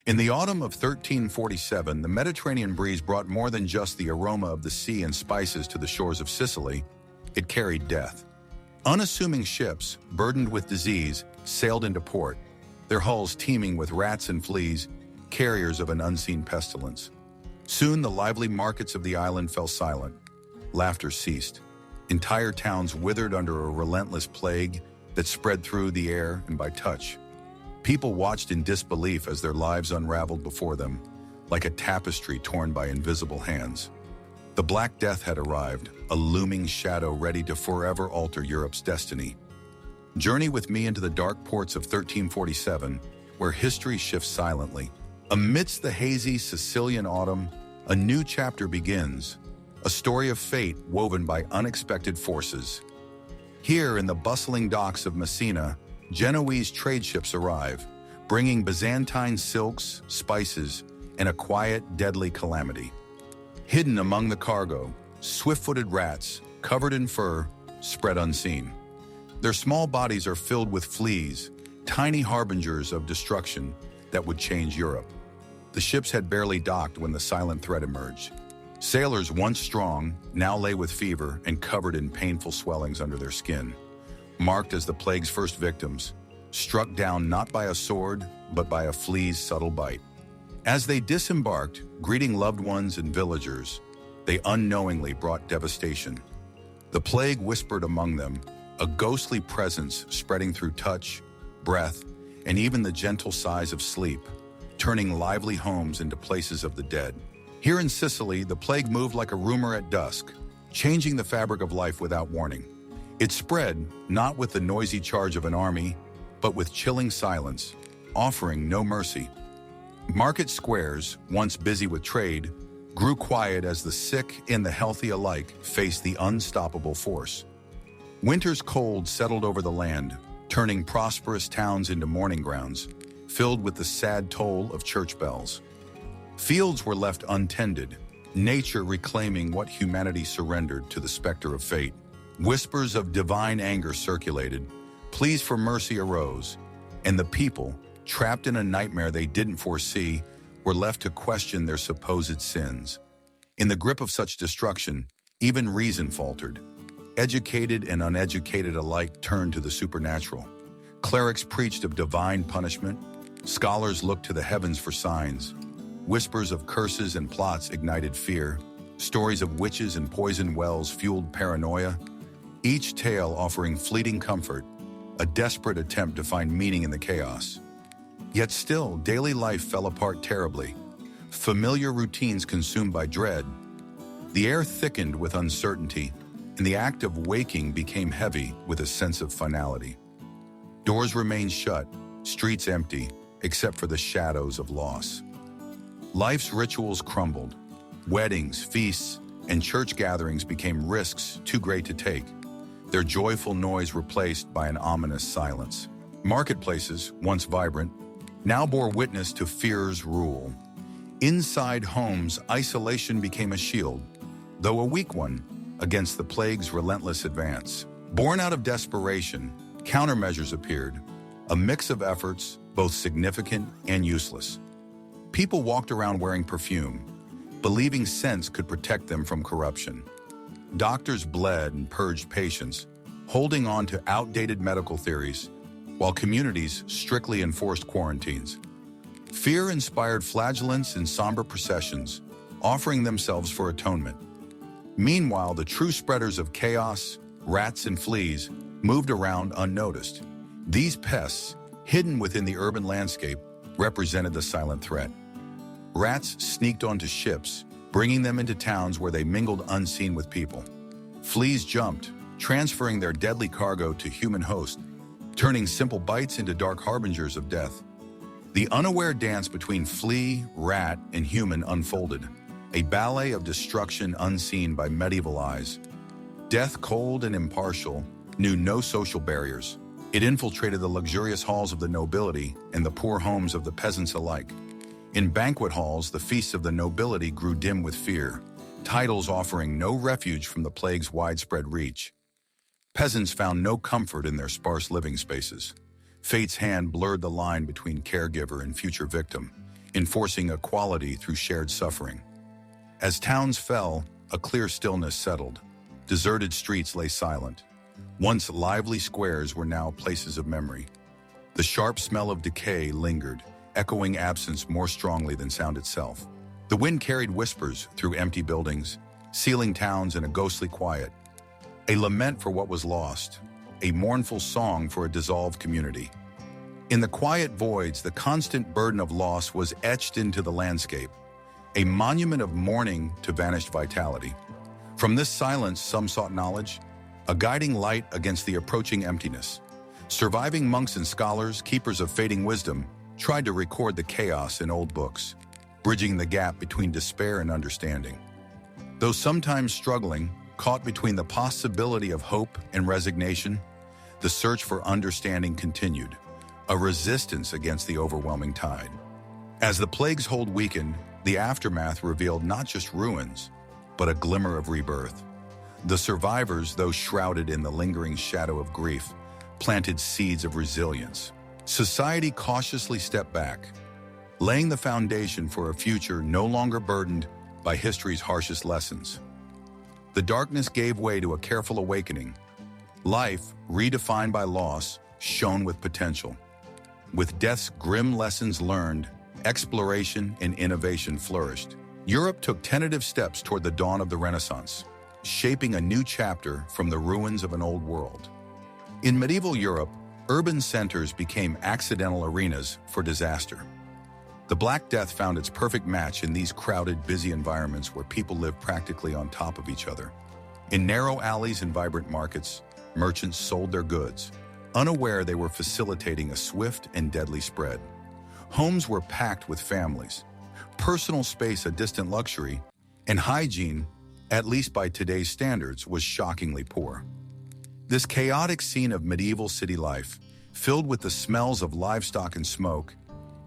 In the autumn of 1347, the Mediterranean breeze brought more than just the aroma of the sea and spices to the shores of Sicily. It carried death. Unassuming ships, burdened with disease, sailed into port, their hulls teeming with rats and fleas, carriers of an unseen pestilence. Soon the lively markets of the island fell silent. Laughter ceased. Entire towns withered under a relentless plague that spread through the air and by touch. People watched in disbelief as their lives unraveled before them, like a tapestry torn by invisible hands. The Black Death had arrived, a looming shadow ready to forever alter Europe's destiny. Journey with me into the dark ports of 1347, where history shifts silently. Amidst the hazy Sicilian autumn, a new chapter begins, a story of fate woven by unexpected forces. Here in the bustling docks of Messina, Genoese trade ships arrive, bringing Byzantine silks, spices, and a quiet, deadly calamity. Hidden among the cargo, swift-footed rats, covered in fur, spread unseen. Their small bodies are filled with fleas, tiny harbingers of destruction that would change Europe. The ships had barely docked when the silent threat emerged. Sailors once strong now lay with fever and covered in painful swellings under their skin, marked as the plague's first victims, struck down not by a sword, but by a flea's subtle bite. As they disembarked, greeting loved ones and villagers, they unknowingly brought devastation. The plague whispered among them, a ghostly presence spreading through touch, breath, and even the gentle sighs of sleep, turning lively homes into places of the dead. Here in Sicily, the plague moved like a rumor at dusk, changing the fabric of life without warning. It spread, not with the noisy charge of an army, but with chilling silence, offering no mercy. Market squares, once busy with trade, grew quiet as the sick and the healthy alike faced the unstoppable force. Winter's cold settled over the land, turning prosperous towns into mourning grounds, filled with the sad toll of church bells. Fields were left untended, nature reclaiming what humanity surrendered to the specter of fate. Whispers of divine anger circulated, pleas for mercy arose, and the people, trapped in a nightmare they didn't foresee, were left to question their supposed sins. In the grip of such destruction, even reason faltered. Educated and uneducated alike turned to the supernatural. Clerics preached of divine punishment. Scholars looked to the heavens for signs. Whispers of curses and plots ignited fear. Stories of witches and poison wells fueled paranoia. Each tale offering fleeting comfort, a desperate attempt to find meaning in the chaos. Yet still, daily life fell apart terribly. Familiar routines consumed by dread. The air thickened with uncertainty, and the act of waking became heavy with a sense of finality. Doors remained shut, streets empty, except for the shadows of loss. Life's rituals crumbled. Weddings, feasts, and church gatherings became risks too great to take, their joyful noise replaced by an ominous silence. Marketplaces, once vibrant, now bore witness to fear's rule. Inside homes, isolation became a shield, though a weak one, against the plague's relentless advance. Born out of desperation, countermeasures appeared, a mix of efforts, both significant and useless. People walked around wearing perfume, believing scents could protect them from corruption. Doctors bled and purged patients, holding on to outdated medical theories, while communities strictly enforced quarantines. Fear inspired flagellants and somber processions, offering themselves for atonement. Meanwhile, the true spreaders of chaos, rats and fleas, moved around unnoticed. These pests, hidden within the urban landscape, represented the silent threat. Rats sneaked onto ships, bringing them into towns where they mingled unseen with people. Fleas jumped, transferring their deadly cargo to human hosts, turning simple bites into dark harbingers of death. The unaware dance between flea, rat, and human unfolded, a ballet of destruction unseen by medieval eyes. Death, cold and impartial, knew no social barriers. It infiltrated the luxurious halls of the nobility and the poor homes of the peasants alike. In banquet halls, the feasts of the nobility grew dim with fear, titles offering no refuge from the plague's widespread reach. Peasants found no comfort in their sparse living spaces. Fate's hand blurred the line between caregiver and future victim, enforcing equality through shared suffering. As towns fell, a clear stillness settled. Deserted streets lay silent. Once lively squares were now places of memory. The sharp smell of decay lingered, echoing absence more strongly than sound itself. The wind carried whispers through empty buildings, sealing towns in a ghostly quiet. A lament for what was lost, a mournful song for a dissolved community. In the quiet voids, the constant burden of loss was etched into the landscape, a monument of mourning to vanished vitality. From this silence, some sought knowledge, a guiding light against the approaching emptiness. Surviving monks and scholars, keepers of fading wisdom, tried to record the chaos in old books, bridging the gap between despair and understanding. Though sometimes struggling, caught between the possibility of hope and resignation, the search for understanding continued, a resistance against the overwhelming tide. As the plague's hold weakened, the aftermath revealed not just ruins, but a glimmer of rebirth. The survivors, though shrouded in the lingering shadow of grief, planted seeds of resilience. Society cautiously stepped back, laying the foundation for a future no longer burdened by history's harshest lessons. The darkness gave way to a careful awakening. Life, redefined by loss, shone with potential. With death's grim lessons learned, exploration and innovation flourished. Europe took tentative steps toward the dawn of the Renaissance, shaping a new chapter from the ruins of an old world. In medieval Europe, urban centers became accidental arenas for disaster. The Black Death found its perfect match in these crowded, busy environments where people lived practically on top of each other. In narrow alleys and vibrant markets, merchants sold their goods, unaware they were facilitating a swift and deadly spread. Homes were packed with families, personal space a distant luxury, and hygiene, at least by today's standards, was shockingly poor. This chaotic scene of medieval city life, filled with the smells of livestock and smoke,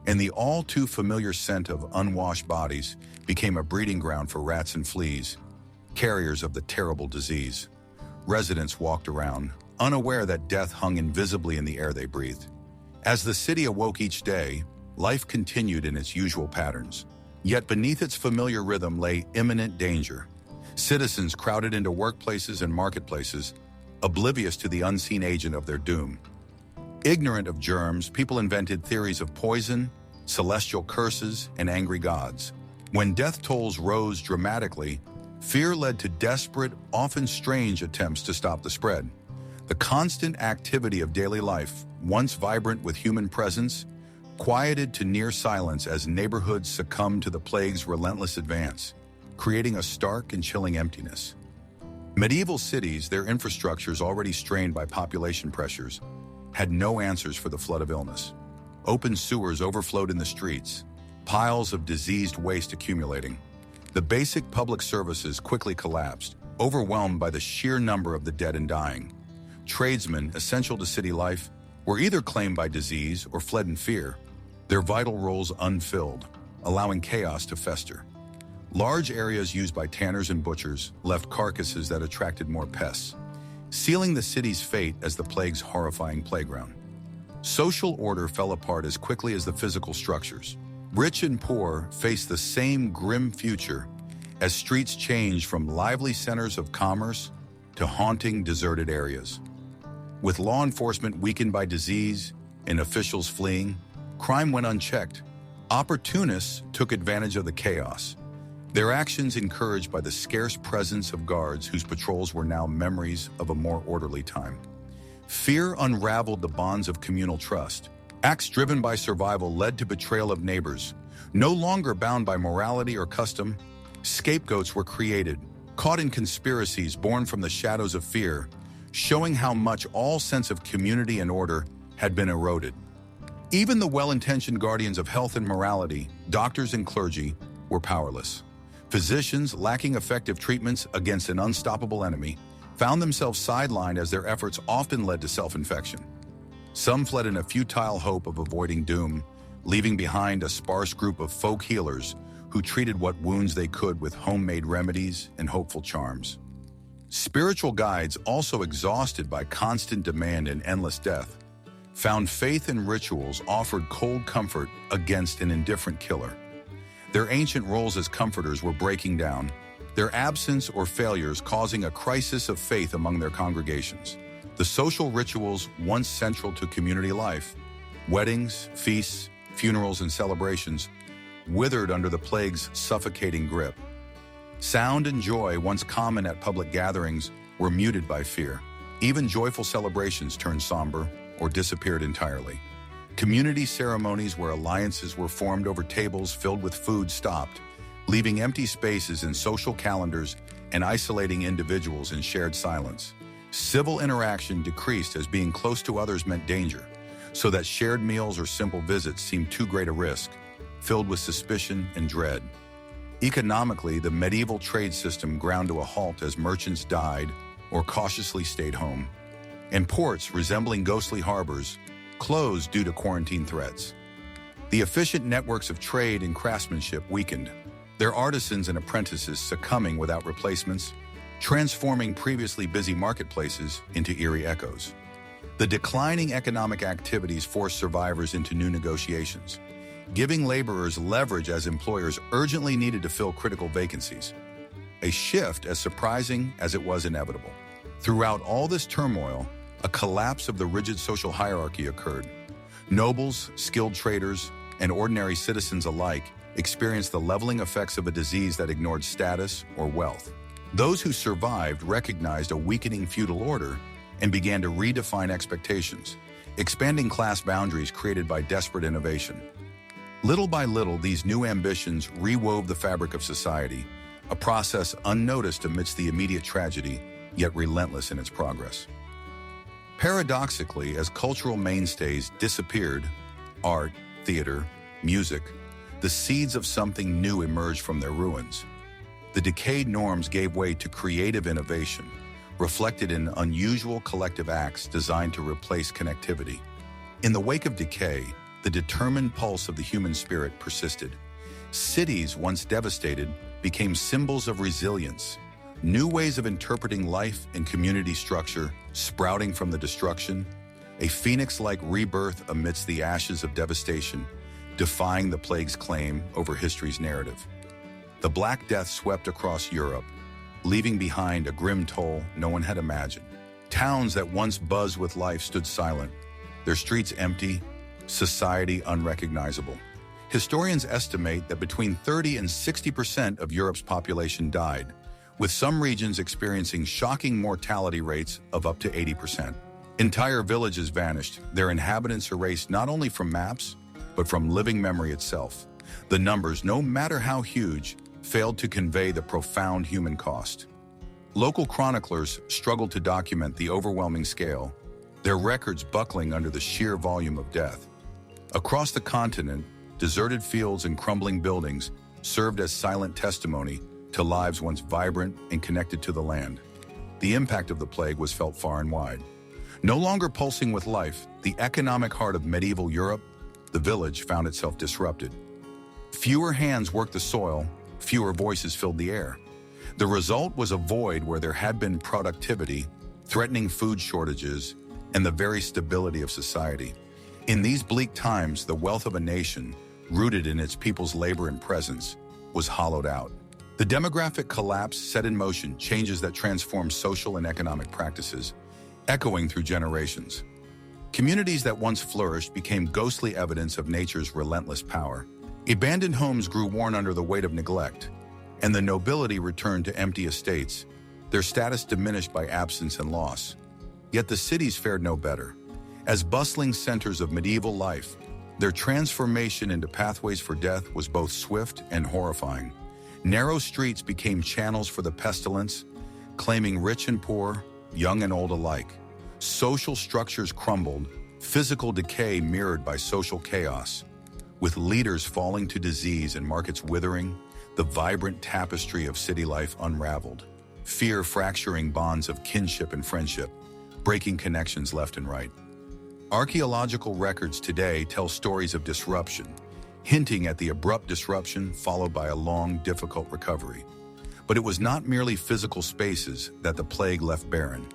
and the all-too-familiar scent of unwashed bodies, became a breeding ground for rats and fleas, carriers of the terrible disease. Residents walked around, unaware that death hung invisibly in the air they breathed. As the city awoke each day, life continued in its usual patterns. Yet beneath its familiar rhythm lay imminent danger. Citizens crowded into workplaces and marketplaces, oblivious to the unseen agent of their doom. Ignorant of germs, people invented theories of poison, celestial curses, and angry gods. When death tolls rose dramatically, fear led to desperate, often strange attempts to stop the spread. The constant activity of daily life, once vibrant with human presence, quieted to near silence as neighborhoods succumbed to the plague's relentless advance, creating a stark and chilling emptiness. Medieval cities, their infrastructures already strained by population pressures, had no answers for the flood of illness. Open sewers overflowed in the streets, piles of diseased waste accumulating. The basic public services quickly collapsed, overwhelmed by the sheer number of the dead and dying. Tradesmen, essential to city life, were either claimed by disease or fled in fear, their vital roles unfilled, allowing chaos to fester. Large areas used by tanners and butchers left carcasses that attracted more pests, sealing the city's fate as the plague's horrifying playground. Social order fell apart as quickly as the physical structures. Rich and poor faced the same grim future as streets changed from lively centers of commerce to haunting, deserted areas. With law enforcement weakened by disease and officials fleeing, crime went unchecked. Opportunists took advantage of the chaos, their actions encouraged by the scarce presence of guards whose patrols were now memories of a more orderly time. Fear unraveled the bonds of communal trust. Acts driven by survival led to betrayal of neighbors. No longer bound by morality or custom, scapegoats were created, caught in conspiracies born from the shadows of fear, showing how much all sense of community and order had been eroded. Even the well-intentioned guardians of health and morality, doctors and clergy, were powerless. Physicians, lacking effective treatments against an unstoppable enemy, found themselves sidelined as their efforts often led to self-infection. Some fled in a futile hope of avoiding doom, leaving behind a sparse group of folk healers who treated what wounds they could with homemade remedies and hopeful charms. Spiritual guides, also exhausted by constant demand and endless death, found faith in rituals offered cold comfort against an indifferent killer. Their ancient roles as comforters were breaking down, their absence or failures causing a crisis of faith among their congregations. The social rituals once central to community life, weddings, feasts, funerals, and celebrations, withered under the plague's suffocating grip. Sound and joy, once common at public gatherings, were muted by fear. Even joyful celebrations turned somber or disappeared entirely. Community ceremonies where alliances were formed over tables filled with food stopped, leaving empty spaces in social calendars and isolating individuals in shared silence. Civil interaction decreased as being close to others meant danger, so that shared meals or simple visits seemed too great a risk, filled with suspicion and dread. Economically, the medieval trade system ground to a halt as merchants died or cautiously stayed home, and ports, resembling ghostly harbors, closed due to quarantine threats. The efficient networks of trade and craftsmanship weakened, their artisans and apprentices succumbing without replacements, transforming previously busy marketplaces into eerie echoes. The declining economic activities forced survivors into new negotiations, giving laborers leverage as employers urgently needed to fill critical vacancies, a shift as surprising as it was inevitable. Throughout all this turmoil, a collapse of the rigid social hierarchy occurred. Nobles, skilled traders, and ordinary citizens alike experienced the leveling effects of a disease that ignored status or wealth. Those who survived recognized a weakening feudal order and began to redefine expectations, expanding class boundaries created by desperate innovation. Little by little, these new ambitions rewove the fabric of society, a process unnoticed amidst the immediate tragedy, yet relentless in its progress. Paradoxically, as cultural mainstays disappeared, art, theater, music, the seeds of something new emerged from their ruins. The decayed norms gave way to creative innovation, reflected in unusual collective acts designed to replace connectivity. In the wake of decay, the determined pulse of the human spirit persisted. Cities, once devastated, became symbols of resilience, new ways of interpreting life and community structure sprouting from the destruction, a phoenix-like rebirth amidst the ashes of devastation, defying the plague's claim over history's narrative. The Black Death swept across Europe, leaving behind a grim toll no one had imagined. Towns that once buzzed with life stood silent, their streets empty, society unrecognizable. Historians estimate that between 30 and 60% of Europe's population died, with some regions experiencing shocking mortality rates of up to 80%. Entire villages vanished, their inhabitants erased not only from maps, but from living memory itself. The numbers, no matter how huge, failed to convey the profound human cost. Local chroniclers struggled to document the overwhelming scale, their records buckling under the sheer volume of death. Across the continent, deserted fields and crumbling buildings served as silent testimony to lives once vibrant and connected to the land. The impact of the plague was felt far and wide. No longer pulsing with life, the economic heart of medieval Europe, the village, found itself disrupted. Fewer hands worked the soil, fewer voices filled the air. The result was a void where there had been productivity, threatening food shortages, and the very stability of society. In these bleak times, the wealth of a nation, rooted in its people's labor and presence, was hollowed out. The demographic collapse set in motion changes that transformed social and economic practices, echoing through generations. Communities that once flourished became ghostly evidence of nature's relentless power. Abandoned homes grew worn under the weight of neglect, and the nobility returned to empty estates, their status diminished by absence and loss. Yet the cities fared no better. As bustling centers of medieval life, their transformation into pathways for death was both swift and horrifying. Narrow streets became channels for the pestilence, claiming rich and poor, young and old alike. Social structures crumbled, physical decay mirrored by social chaos. With leaders falling to disease and markets withering, the vibrant tapestry of city life unraveled. Fear fracturing bonds of kinship and friendship, breaking connections left and right. Archaeological records today tell stories of disruption, hinting at the abrupt disruption followed by a long, difficult recovery. But it was not merely physical spaces that the plague left barren.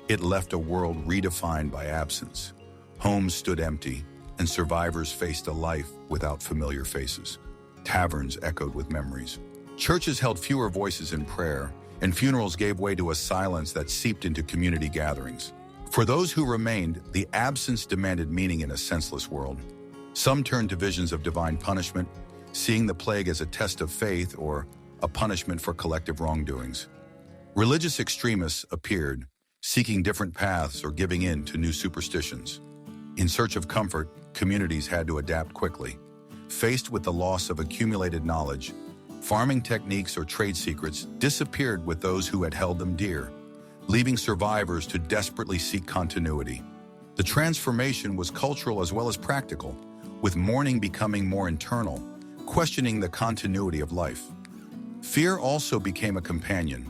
It left a world redefined by absence, Homes stood empty, and survivors faced a life without familiar faces. Taverns echoed with memories. Churches held fewer voices in prayer, and funerals gave way to a silence that seeped into community gatherings. For those who remained, the absence demanded meaning in a senseless world. Some turned to visions of divine punishment, seeing the plague as a test of faith or a punishment for collective wrongdoings. Religious extremists appeared, seeking different paths or giving in to new superstitions. In search of comfort, communities had to adapt quickly. Faced with the loss of accumulated knowledge, farming techniques or trade secrets disappeared with those who had held them dear, leaving survivors to desperately seek continuity. The transformation was cultural as well as practical, with mourning becoming more internal, questioning the continuity of life. Fear also became a companion,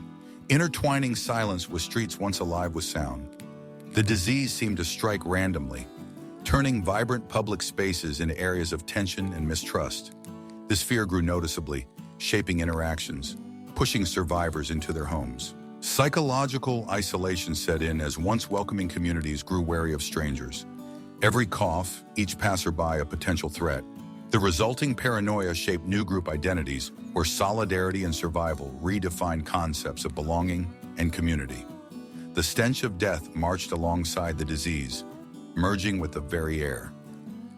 intertwining silence with streets once alive with sound. The disease seemed to strike randomly, turning vibrant public spaces into areas of tension and mistrust. This fear grew noticeably, shaping interactions, pushing survivors into their homes. Psychological isolation set in as once welcoming communities grew wary of strangers. Every cough, each passerby a potential threat. The resulting paranoia shaped new group identities where solidarity and survival redefined concepts of belonging and community. The stench of death marched alongside the disease, merging with the very air.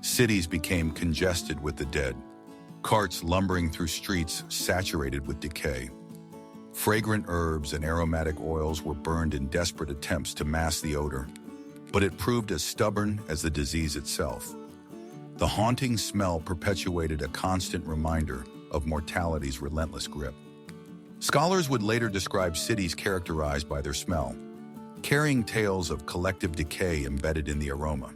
Cities became congested with the dead, carts lumbering through streets saturated with decay. Fragrant herbs and aromatic oils were burned in desperate attempts to mask the odor, but it proved as stubborn as the disease itself. The haunting smell perpetuated a constant reminder of mortality's relentless grip. Scholars would later describe cities characterized by their smell, carrying tales of collective decay embedded in the aroma.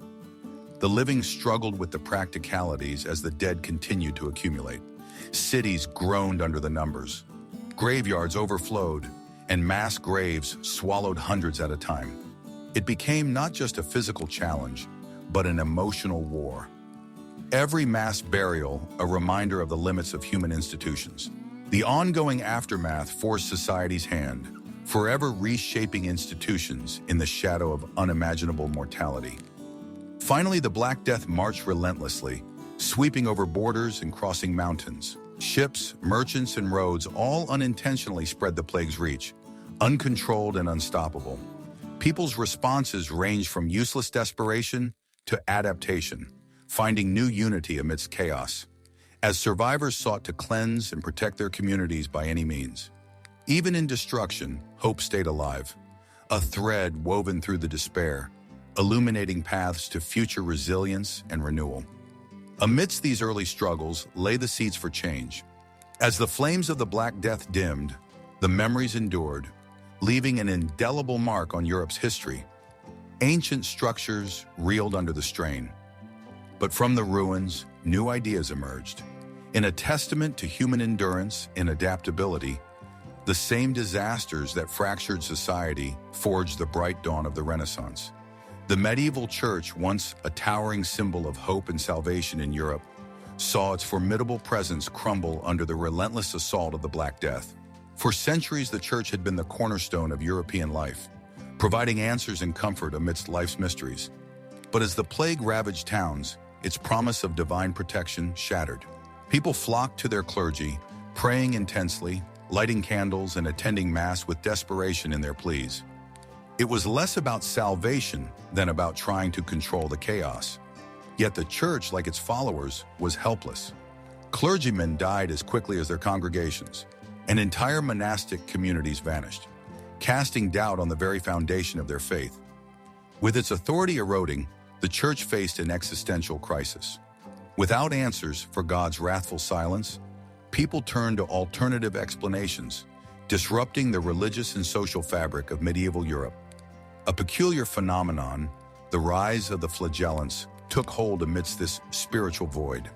The living struggled with the practicalities as the dead continued to accumulate. Cities groaned under the numbers. Graveyards overflowed, and mass graves swallowed hundreds at a time. It became not just a physical challenge, but an emotional war. Every mass burial, a reminder of the limits of human institutions. The ongoing aftermath forced society's hand, forever reshaping institutions in the shadow of unimaginable mortality. Finally, the Black Death marched relentlessly, sweeping over borders and crossing mountains. Ships, merchants, and roads all unintentionally spread the plague's reach, uncontrolled and unstoppable. People's responses ranged from useless desperation to adaptation, finding new unity amidst chaos, as survivors sought to cleanse and protect their communities by any means. Even in destruction, hope stayed alive, a thread woven through the despair, illuminating paths to future resilience and renewal. Amidst these early struggles lay the seeds for change. As the flames of the Black Death dimmed, the memories endured, leaving an indelible mark on Europe's history. Ancient structures reeled under the strain. But from the ruins, new ideas emerged. In a testament to human endurance and adaptability, the same disasters that fractured society forged the bright dawn of the Renaissance. The medieval church, once a towering symbol of hope and salvation in Europe, saw its formidable presence crumble under the relentless assault of the Black Death. For centuries, the church had been the cornerstone of European life, providing answers and comfort amidst life's mysteries. But as the plague ravaged towns, its promise of divine protection shattered. People flocked to their clergy, praying intensely, lighting candles and attending Mass with desperation in their pleas. It was less about salvation than about trying to control the chaos. Yet the church, like its followers, was helpless. Clergymen died as quickly as their congregations, and entire monastic communities vanished, casting doubt on the very foundation of their faith. With its authority eroding, the church faced an existential crisis. Without answers for God's wrathful silence, people turned to alternative explanations, disrupting the religious and social fabric of medieval Europe. A peculiar phenomenon, the rise of the flagellants, took hold amidst this spiritual void.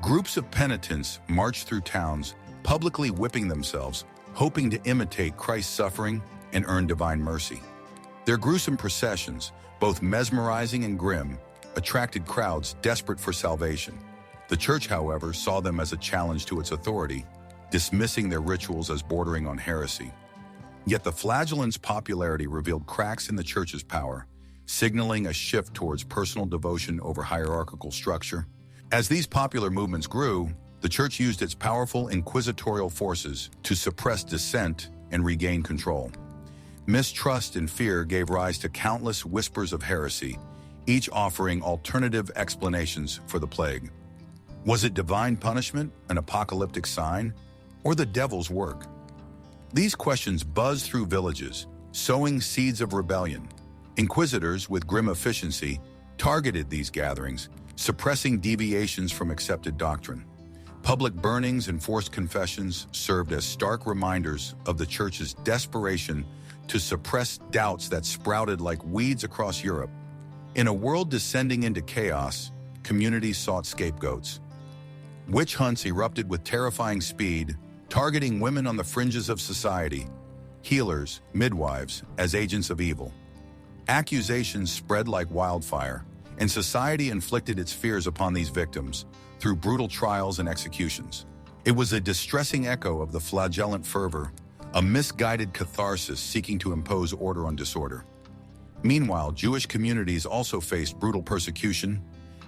Groups of penitents marched through towns, publicly whipping themselves, hoping to imitate Christ's suffering and earn divine mercy. Their gruesome processions, both mesmerizing and grim, attracted crowds desperate for salvation. The church, however, saw them as a challenge to its authority, dismissing their rituals as bordering on heresy. Yet the flagellants' popularity revealed cracks in the church's power, signaling a shift towards personal devotion over hierarchical structure. As these popular movements grew, the church used its powerful inquisitorial forces to suppress dissent and regain control. Mistrust and fear gave rise to countless whispers of heresy, each offering alternative explanations for the plague. Was it divine punishment, an apocalyptic sign, or the devil's work? These questions buzzed through villages, sowing seeds of rebellion. Inquisitors, with grim efficiency, targeted these gatherings, suppressing deviations from accepted doctrine. Public burnings and forced confessions served as stark reminders of the church's desperation to suppress doubts that sprouted like weeds across Europe. In a world descending into chaos, communities sought scapegoats. Witch hunts erupted with terrifying speed, targeting women on the fringes of society, healers, midwives, as agents of evil. Accusations spread like wildfire, and society inflicted its fears upon these victims through brutal trials and executions. It was a distressing echo of the flagellant fervor, a misguided catharsis seeking to impose order on disorder. Meanwhile, Jewish communities also faced brutal persecution,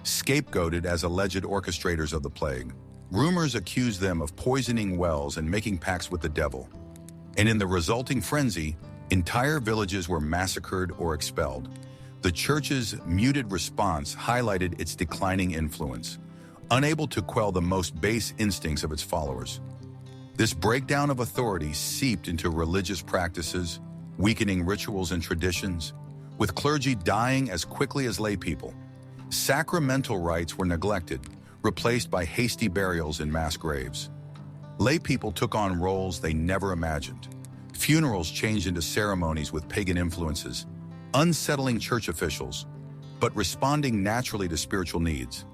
scapegoated as alleged orchestrators of the plague. Rumors accused them of poisoning wells and making pacts with the devil. And in the resulting frenzy, entire villages were massacred or expelled. The church's muted response highlighted its declining influence, unable to quell the most base instincts of its followers. This breakdown of authority seeped into religious practices, weakening rituals and traditions, with clergy dying as quickly as lay people. Sacramental rites were neglected, replaced by hasty burials in mass graves. Lay people took on roles they never imagined. Funerals changed into ceremonies with pagan influences, unsettling church officials, but responding naturally to spiritual needs.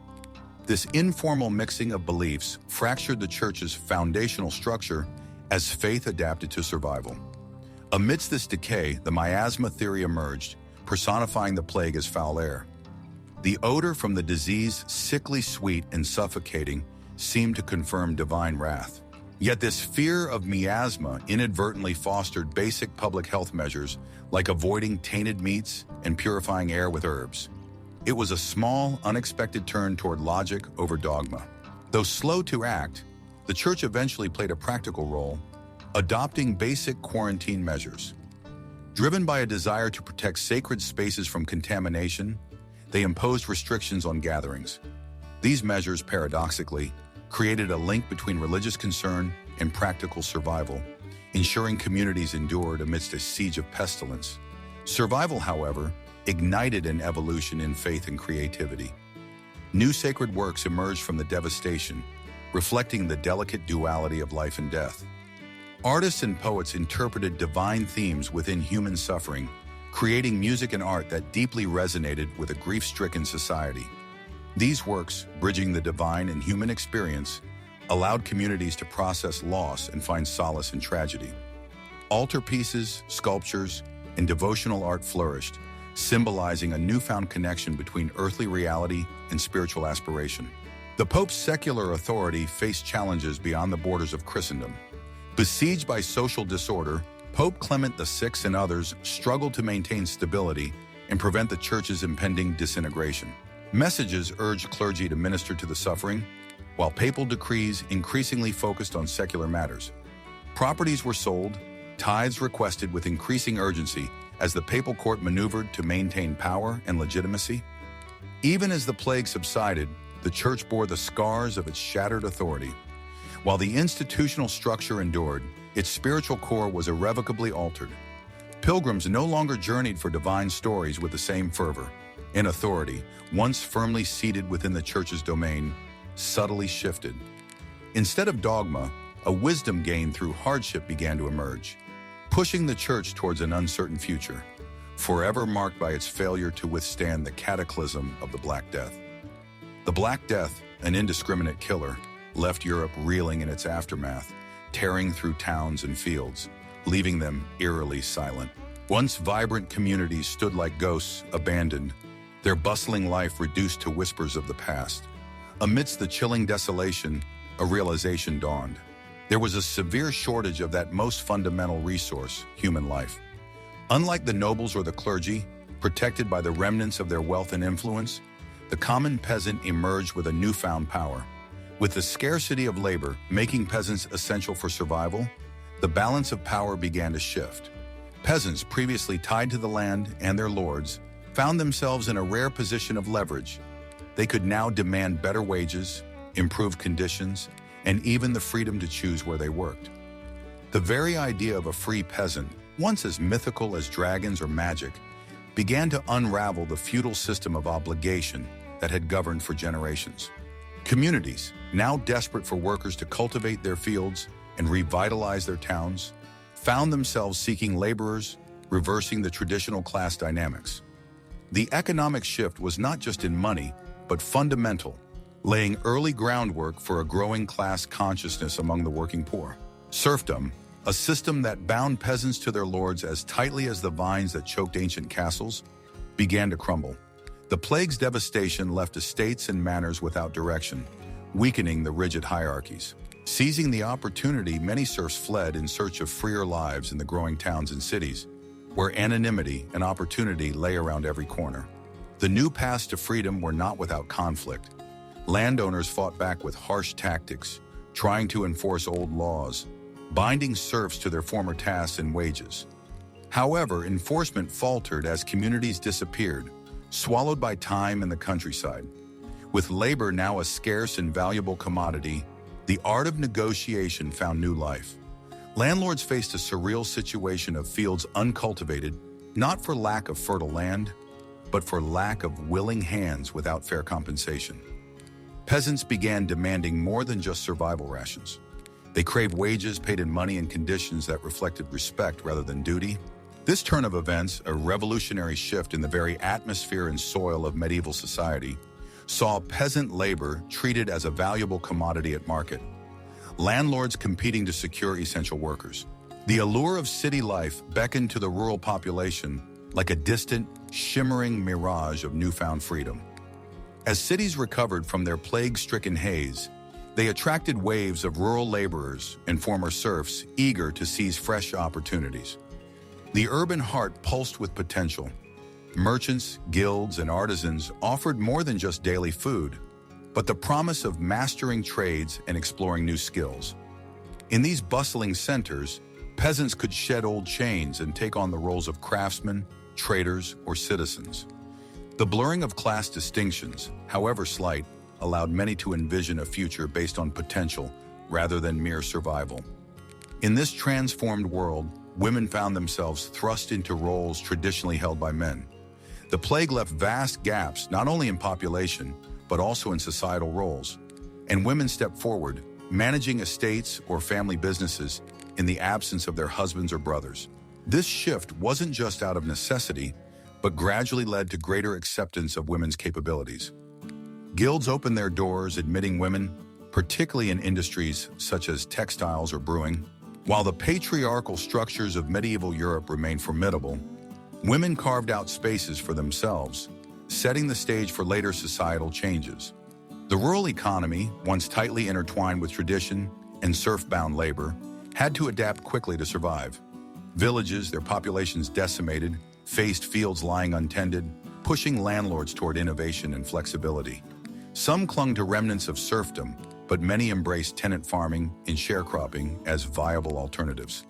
This informal mixing of beliefs fractured the church's foundational structure as faith adapted to survival. Amidst this decay, the miasma theory emerged, personifying the plague as foul air. The odor from the disease, sickly sweet and suffocating, seemed to confirm divine wrath. Yet this fear of miasma inadvertently fostered basic public health measures like avoiding tainted meats and purifying air with herbs. It was a small, unexpected turn toward logic over dogma. Though slow to act, the church eventually played a practical role, adopting basic quarantine measures. Driven by a desire to protect sacred spaces from contamination, they imposed restrictions on gatherings. These measures, paradoxically, created a link between religious concern and practical survival, ensuring communities endured amidst a siege of pestilence. Survival, however, ignited an evolution in faith and creativity. New sacred works emerged from the devastation, reflecting the delicate duality of life and death. Artists and poets interpreted divine themes within human suffering, creating music and art that deeply resonated with a grief-stricken society. These works, bridging the divine and human experience, allowed communities to process loss and find solace in tragedy. Altarpieces, sculptures, and devotional art flourished, symbolizing a newfound connection between earthly reality and spiritual aspiration. The Pope's secular authority faced challenges beyond the borders of Christendom. Besieged by social disorder, Pope Clement VI and others struggled to maintain stability and prevent the Church's impending disintegration. Messages urged clergy to minister to the suffering, while papal decrees increasingly focused on secular matters. Properties were sold, tithes requested with increasing urgency as the papal court maneuvered to maintain power and legitimacy. Even as the plague subsided, the Church bore the scars of its shattered authority. While the institutional structure endured, its spiritual core was irrevocably altered. Pilgrims no longer journeyed for divine stories with the same fervor. And authority, once firmly seated within the Church's domain, subtly shifted. Instead of dogma, a wisdom gained through hardship began to emerge, pushing the Church towards an uncertain future, forever marked by its failure to withstand the cataclysm of the Black Death. The Black Death, an indiscriminate killer, left Europe reeling in its aftermath, tearing through towns and fields, leaving them eerily silent. Once vibrant communities stood like ghosts, abandoned, their bustling life reduced to whispers of the past. Amidst the chilling desolation, a realization dawned. There was a severe shortage of that most fundamental resource, human life. Unlike the nobles or the clergy, Protected by the remnants of their wealth and influence, the common peasant emerged with a newfound power. With the scarcity of labor making peasants essential for survival, the balance of power began to shift. Peasants previously tied to the land and their lords found themselves in a rare position of leverage. They could now demand better wages, improved conditions, and even the freedom to choose where they worked. The very idea of a free peasant, once as mythical as dragons or magic, began to unravel the feudal system of obligation that had governed for generations. Communities, now desperate for workers to cultivate their fields and revitalize their towns, found themselves seeking laborers, reversing the traditional class dynamics. The economic shift was not just in money, but fundamental, laying early groundwork for a growing class consciousness among the working poor. Serfdom, a system that bound peasants to their lords as tightly as the vines that choked ancient castles, began to crumble. The plague's devastation left estates and manors without direction, weakening the rigid hierarchies. Seizing the opportunity, many serfs fled in search of freer lives in the growing towns and cities, where anonymity and opportunity lay around every corner. The new paths to freedom were not without conflict. Landowners fought back with harsh tactics, trying to enforce old laws, binding serfs to their former tasks and wages. However, enforcement faltered as communities disappeared, swallowed by time and the countryside. With labor now a scarce and valuable commodity, the art of negotiation found new life. Landlords faced a surreal situation of fields uncultivated, not for lack of fertile land, but for lack of willing hands without fair compensation. Peasants began demanding more than just survival rations. They craved wages paid in money and conditions that reflected respect rather than duty. This turn of events, a revolutionary shift in the very atmosphere and soil of medieval society, saw peasant labor treated as a valuable commodity at market, landlords competing to secure essential workers. The allure of city life beckoned to the rural population like a distant, shimmering mirage of newfound freedom. As cities recovered from their plague-stricken haze, they attracted waves of rural laborers and former serfs eager to seize fresh opportunities. The urban heart pulsed with potential. Merchants, guilds, and artisans offered more than just daily food, but the promise of mastering trades and exploring new skills. In these bustling centers, peasants could shed old chains and take on the roles of craftsmen, traders, or citizens. The blurring of class distinctions, however slight, allowed many to envision a future based on potential rather than mere survival. In this transformed world, women found themselves thrust into roles traditionally held by men. The plague left vast gaps not only in population, but also in societal roles, and women stepped forward, managing estates or family businesses in the absence of their husbands or brothers. This shift wasn't just out of necessity, but gradually led to greater acceptance of women's capabilities. Guilds opened their doors, admitting women, particularly in industries such as textiles or brewing. While the patriarchal structures of medieval Europe remained formidable, women carved out spaces for themselves, setting the stage for later societal changes. The rural economy, once tightly intertwined with tradition and serf-bound labor, had to adapt quickly to survive. Villages, their populations decimated, faced fields lying untended, pushing landlords toward innovation and flexibility. Some clung to remnants of serfdom, but many embraced tenant farming and sharecropping as viable alternatives.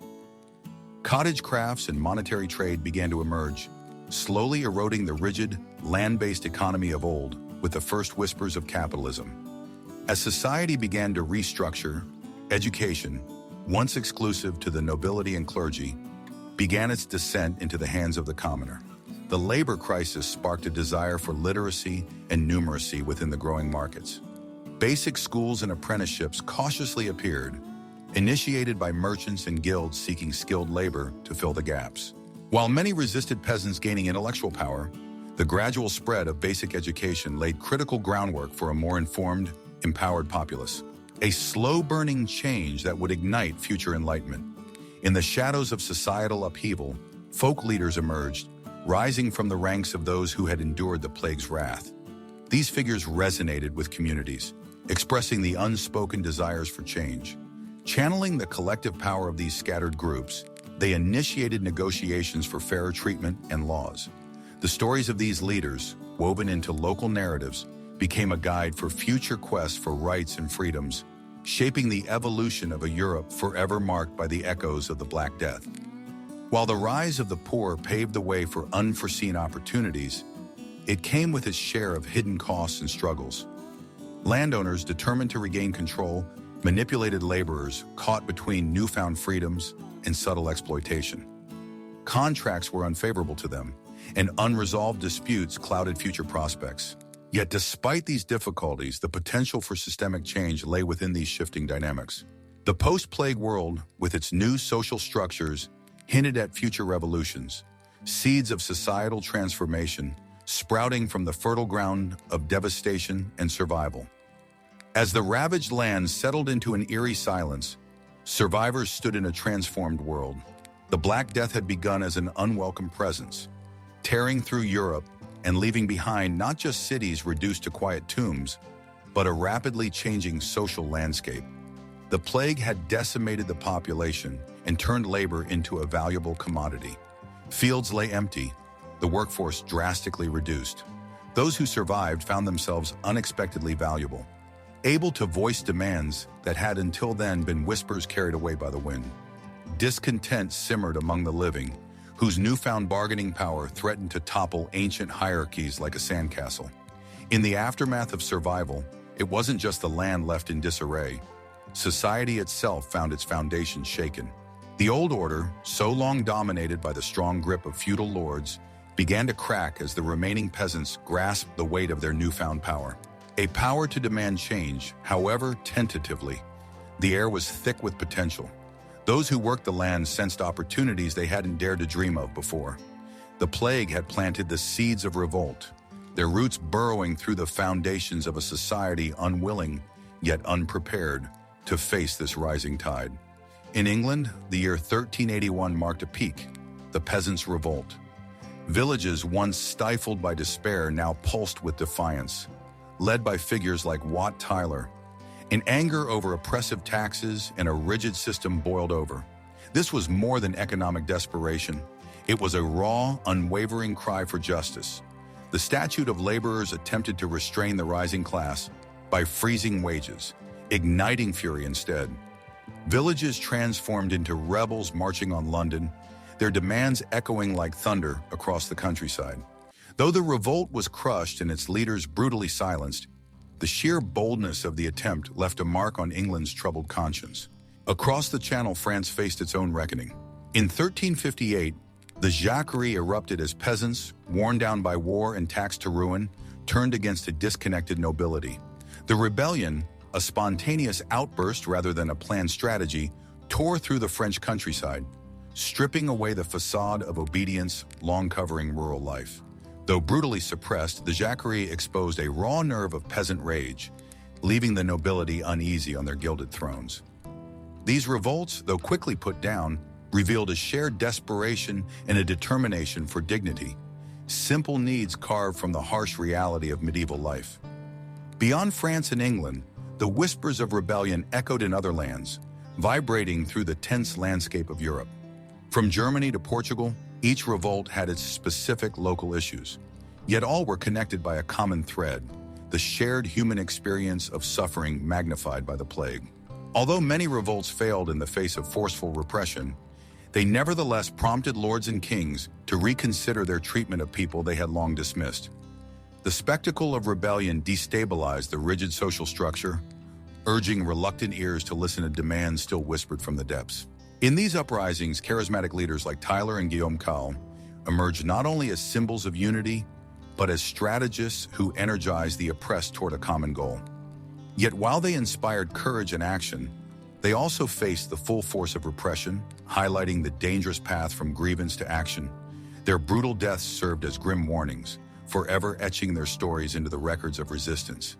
Cottage crafts and monetary trade began to emerge, slowly eroding the rigid, land-based economy of old with the first whispers of capitalism. As society began to restructure, education, once exclusive to the nobility and clergy, began its descent into the hands of the commoner. The labor crisis sparked a desire for literacy and numeracy within the growing markets. Basic schools and apprenticeships cautiously appeared, initiated by merchants and guilds seeking skilled labor to fill the gaps. While many resisted peasants gaining intellectual power, the gradual spread of basic education laid critical groundwork for a more informed, empowered populace. A slow-burning change that would ignite future enlightenment. In the shadows of societal upheaval, folk leaders emerged, rising from the ranks of those who had endured the plague's wrath. These figures resonated with communities, expressing the unspoken desires for change. Channeling the collective power of these scattered groups, they initiated negotiations for fairer treatment and laws. The stories of these leaders, woven into local narratives, became a guide for future quests for rights and freedoms, shaping the evolution of a Europe forever marked by the echoes of the Black Death. While the rise of the poor paved the way for unforeseen opportunities, it came with its share of hidden costs and struggles. Landowners determined to regain control manipulated laborers caught between newfound freedoms and subtle exploitation. Contracts were unfavorable to them, and unresolved disputes clouded future prospects. Yet despite these difficulties, the potential for systemic change lay within these shifting dynamics. The post-plague world, with its new social structures, hinted at future revolutions, seeds of societal transformation sprouting from the fertile ground of devastation and survival. As the ravaged land settled into an eerie silence, survivors stood in a transformed world. The Black Death had begun as an unwelcome presence, tearing through Europe and leaving behind not just cities reduced to quiet tombs, but a rapidly changing social landscape. The plague had decimated the population and turned labor into a valuable commodity. Fields lay empty, the workforce drastically reduced. Those who survived found themselves unexpectedly valuable, able to voice demands that had until then been whispers carried away by the wind. Discontent simmered among the living, whose newfound bargaining power threatened to topple ancient hierarchies like a sandcastle. In the aftermath of survival, it wasn't just the land left in disarray. Society itself found its foundation shaken. The old order, so long dominated by the strong grip of feudal lords, began to crack as the remaining peasants grasped the weight of their newfound power. A power to demand change, however tentatively. The air was thick with potential. Those who worked the land sensed opportunities they hadn't dared to dream of before. The plague had planted the seeds of revolt, their roots burrowing through the foundations of a society unwilling, yet unprepared, to face this rising tide. In England, the year 1381 marked a peak, the peasants' revolt. Villages once stifled by despair now pulsed with defiance, led by figures like Wat Tyler. In anger over oppressive taxes and a rigid system boiled over. This was more than economic desperation. It was a raw, unwavering cry for justice. The statute of laborers attempted to restrain the rising class by freezing wages, igniting fury instead. Villages transformed into rebels marching on London, their demands echoing like thunder across the countryside. Though the revolt was crushed and its leaders brutally silenced, the sheer boldness of the attempt left a mark on England's troubled conscience. Across the Channel, France faced its own reckoning. In 1358, the Jacquerie erupted as peasants, worn down by war and taxed to ruin, turned against a disconnected nobility. The rebellion, a spontaneous outburst rather than a planned strategy, tore through the French countryside, stripping away the facade of obedience long covering rural life. Though brutally suppressed, the Jacquerie exposed a raw nerve of peasant rage, leaving the nobility uneasy on their gilded thrones. These revolts, though quickly put down, revealed a shared desperation and a determination for dignity, simple needs carved from the harsh reality of medieval life. Beyond France and England, the whispers of rebellion echoed in other lands, vibrating through the tense landscape of Europe. From Germany to Portugal, each revolt had its specific local issues, yet all were connected by a common thread, the shared human experience of suffering magnified by the plague. Although many revolts failed in the face of forceful repression, they nevertheless prompted lords and kings to reconsider their treatment of people they had long dismissed. The spectacle of rebellion destabilized the rigid social structure, urging reluctant ears to listen to demands still whispered from the depths. In these uprisings, charismatic leaders like Tyler and Guillaume Calle emerged not only as symbols of unity, but as strategists who energized the oppressed toward a common goal. Yet while they inspired courage and action, they also faced the full force of repression, highlighting the dangerous path from grievance to action. Their brutal deaths served as grim warnings, forever etching their stories into the records of resistance.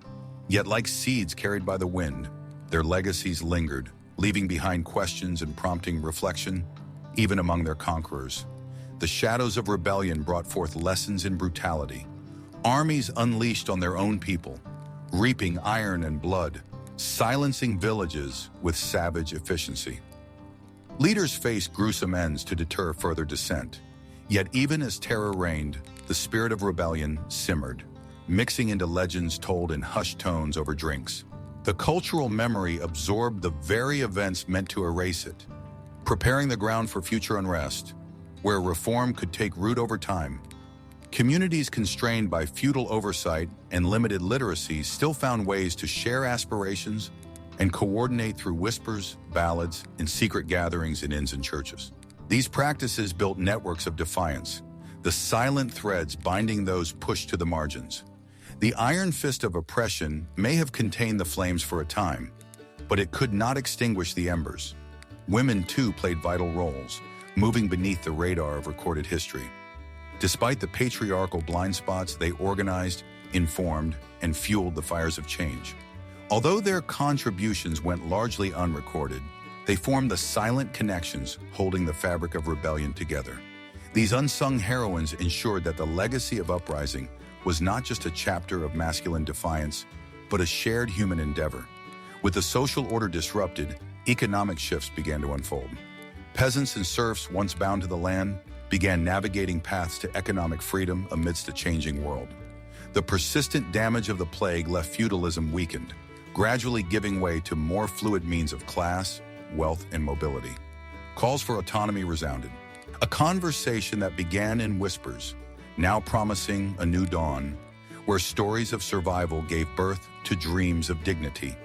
Yet like seeds carried by the wind, their legacies lingered, leaving behind questions and prompting reflection, even among their conquerors. The shadows of rebellion brought forth lessons in brutality. Armies unleashed on their own people, reaping iron and blood, silencing villages with savage efficiency. Leaders faced gruesome ends to deter further dissent, Yet even as terror reigned, the spirit of rebellion simmered, mixing into legends told in hushed tones over drinks. The cultural memory absorbed the very events meant to erase it, preparing the ground for future unrest, where reform could take root over time. Communities constrained by feudal oversight and limited literacy still found ways to share aspirations and coordinate through whispers, ballads, and secret gatherings in inns and churches. These practices built networks of defiance, the silent threads binding those pushed to the margins. The iron fist of oppression may have contained the flames for a time, but it could not extinguish the embers. Women, too, played vital roles, moving beneath the radar of recorded history. Despite the patriarchal blind spots, they organized, informed, and fueled the fires of change. Although their contributions went largely unrecorded, they formed the silent connections holding the fabric of rebellion together. These unsung heroines ensured that the legacy of uprising was not just a chapter of masculine defiance, but a shared human endeavor. With the social order disrupted, economic shifts began to unfold. Peasants and serfs, once bound to the land, began navigating paths to economic freedom amidst a changing world. The persistent damage of the plague left feudalism weakened, gradually giving way to more fluid means of class, wealth, and mobility. Calls for autonomy resounded. A conversation that began in whispers, now promising a new dawn, where stories of survival gave birth to dreams of dignity.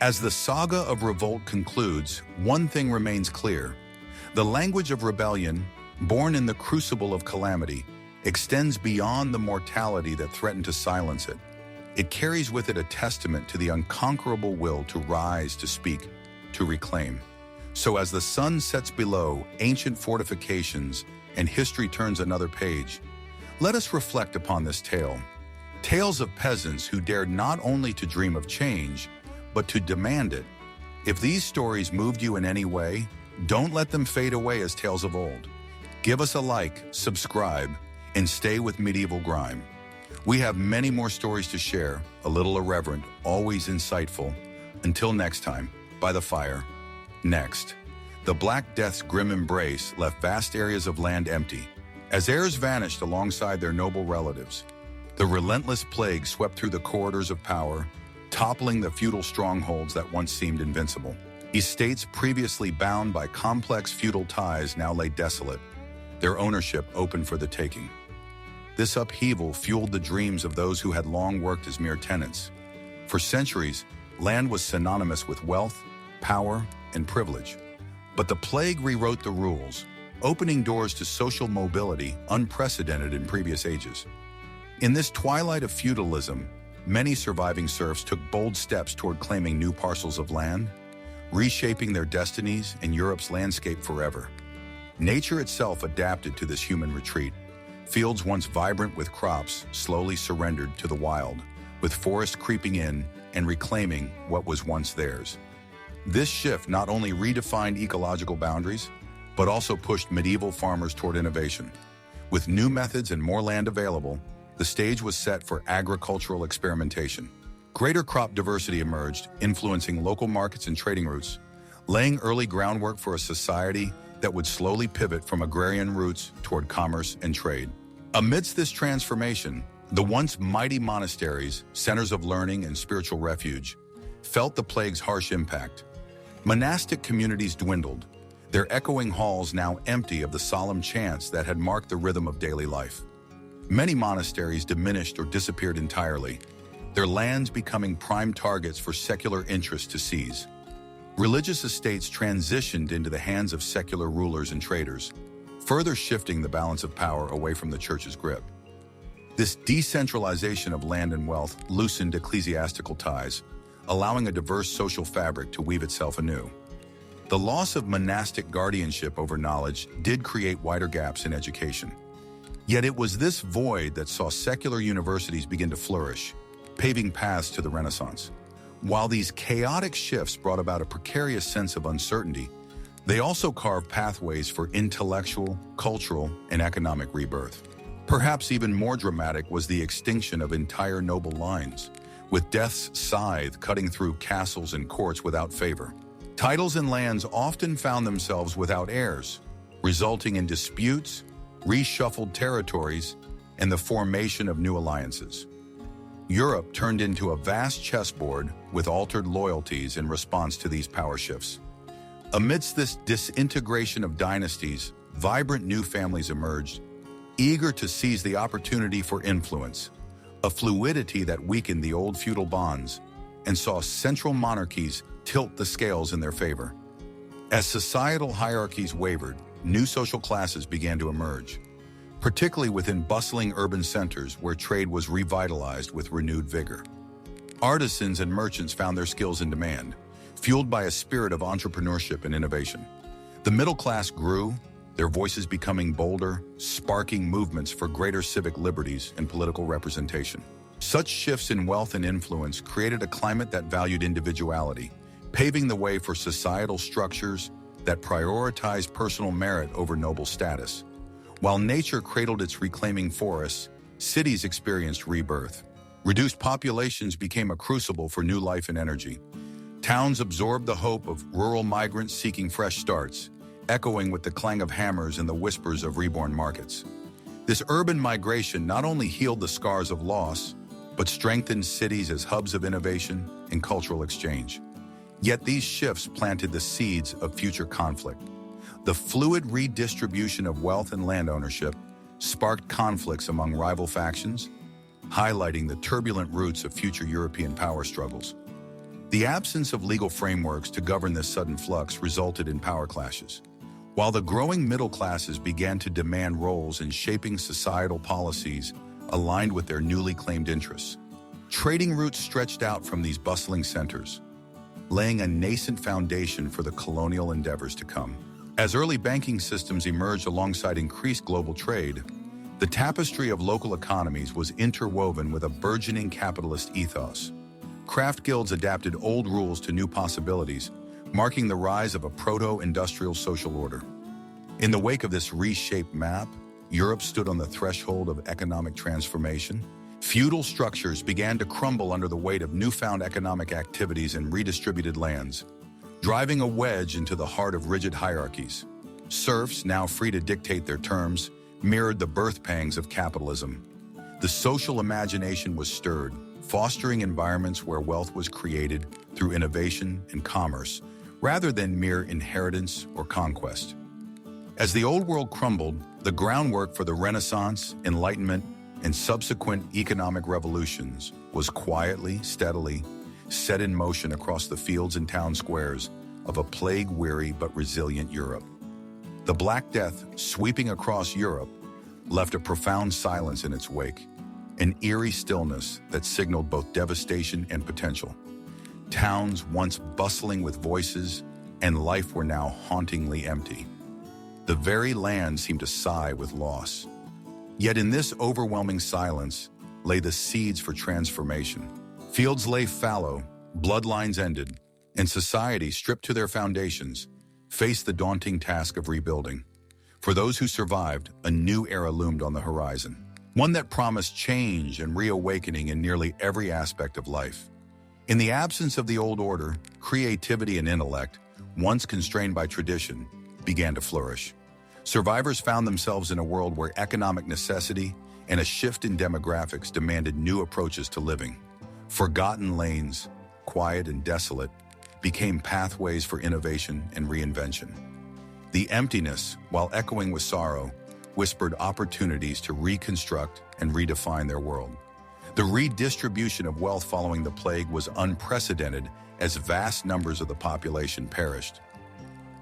As the saga of revolt concludes, one thing remains clear. The language of rebellion, born in the crucible of calamity, extends beyond the mortality that threatened to silence it. It carries with it a testament to the unconquerable will to rise, to speak, to reclaim. So as the sun sets below ancient fortifications and history turns another page, let us reflect upon this tale. Tales of peasants who dared not only to dream of change, but to demand it. If these stories moved you in any way, don't let them fade away as tales of old. Give us a like, subscribe, and stay with Medieval Grime. We have many more stories to share, a little irreverent, always insightful. Until next time, by the fire. Next, the Black Death's grim embrace left vast areas of land empty, as heirs vanished alongside their noble relatives. The relentless plague swept through the corridors of power, toppling the feudal strongholds that once seemed invincible. Estates previously bound by complex feudal ties now lay desolate, their ownership open for the taking. This upheaval fueled the dreams of those who had long worked as mere tenants. For centuries, land was synonymous with wealth, power, and privilege. But the plague rewrote the rules, opening doors to social mobility unprecedented in previous ages. In this twilight of feudalism, many surviving serfs took bold steps toward claiming new parcels of land, reshaping their destinies and Europe's landscape forever. Nature itself adapted to this human retreat. Fields once vibrant with crops slowly surrendered to the wild, with forests creeping in and reclaiming what was once theirs. This shift not only redefined ecological boundaries, but also pushed medieval farmers toward innovation. With new methods and more land available, the stage was set for agricultural experimentation. Greater crop diversity emerged, influencing local markets and trading routes, laying early groundwork for a society that would slowly pivot from agrarian roots toward commerce and trade. Amidst this transformation, the once mighty monasteries, centers of learning and spiritual refuge, felt the plague's harsh impact. Monastic communities dwindled, their echoing halls now empty of the solemn chants that had marked the rhythm of daily life. Many monasteries diminished or disappeared entirely, their lands becoming prime targets for secular interests to seize. Religious estates transitioned into the hands of secular rulers and traders, further shifting the balance of power away from the church's grip. This decentralization of land and wealth loosened ecclesiastical ties, allowing a diverse social fabric to weave itself anew. The loss of monastic guardianship over knowledge did create wider gaps in education. Yet it was this void that saw secular universities begin to flourish, paving paths to the Renaissance. While these chaotic shifts brought about a precarious sense of uncertainty, they also carved pathways for intellectual, cultural, and economic rebirth. Perhaps even more dramatic was the extinction of entire noble lines, with death's scythe cutting through castles and courts without favor. Titles and lands often found themselves without heirs, resulting in disputes, reshuffled territories, and the formation of new alliances. Europe turned into a vast chessboard with altered loyalties in response to these power shifts. Amidst this disintegration of dynasties, vibrant new families emerged, eager to seize the opportunity for influence, a fluidity that weakened the old feudal bonds and saw central monarchies tilt the scales in their favor. As societal hierarchies wavered, new social classes began to emerge, particularly within bustling urban centers where trade was revitalized with renewed vigor. Artisans and merchants found their skills in demand, fueled by a spirit of entrepreneurship and innovation. The middle class grew, their voices becoming bolder, sparking movements for greater civic liberties and political representation. Such shifts in wealth and influence created a climate that valued individuality, paving the way for societal structures that prioritized personal merit over noble status. While nature cradled its reclaiming forests, cities experienced rebirth. Reduced populations became a crucible for new life and energy. Towns absorbed the hope of rural migrants seeking fresh starts, echoing with the clang of hammers and the whispers of reborn markets. This urban migration not only healed the scars of loss, but strengthened cities as hubs of innovation and cultural exchange. Yet these shifts planted the seeds of future conflict. The fluid redistribution of wealth and land ownership sparked conflicts among rival factions, highlighting the turbulent roots of future European power struggles. The absence of legal frameworks to govern this sudden flux resulted in power clashes, while the growing middle classes began to demand roles in shaping societal policies aligned with their newly claimed interests. Trading routes stretched out from these bustling centers, laying a nascent foundation for the colonial endeavors to come. As early banking systems emerged alongside increased global trade, the tapestry of local economies was interwoven with a burgeoning capitalist ethos. Craft guilds adapted old rules to new possibilities, marking the rise of a proto-industrial social order. In the wake of this reshaped map, Europe stood on the threshold of economic transformation. Feudal structures began to crumble under the weight of newfound economic activities and redistributed lands, driving a wedge into the heart of rigid hierarchies. Serfs, now free to dictate their terms, mirrored the birth pangs of capitalism. The social imagination was stirred, fostering environments where wealth was created through innovation and commerce, rather than mere inheritance or conquest. As the old world crumbled, the groundwork for the Renaissance, Enlightenment, and subsequent economic revolutions was quietly, steadily set in motion across the fields and town squares of a plague-weary but resilient Europe. The Black Death, sweeping across Europe, left a profound silence in its wake, an eerie stillness that signaled both devastation and potential. Towns once bustling with voices and life were now hauntingly empty. The very land seemed to sigh with loss. Yet in this overwhelming silence lay the seeds for transformation. Fields lay fallow, bloodlines ended, and society, stripped to their foundations, faced the daunting task of rebuilding. For those who survived, a new era loomed on the horizon, one that promised change and reawakening in nearly every aspect of life. In the absence of the old order, creativity and intellect, once constrained by tradition, began to flourish. Survivors found themselves in a world where economic necessity and a shift in demographics demanded new approaches to living. Forgotten lanes, quiet and desolate, became pathways for innovation and reinvention. The emptiness, while echoing with sorrow, whispered opportunities to reconstruct and redefine their world. The redistribution of wealth following the plague was unprecedented as vast numbers of the population perished.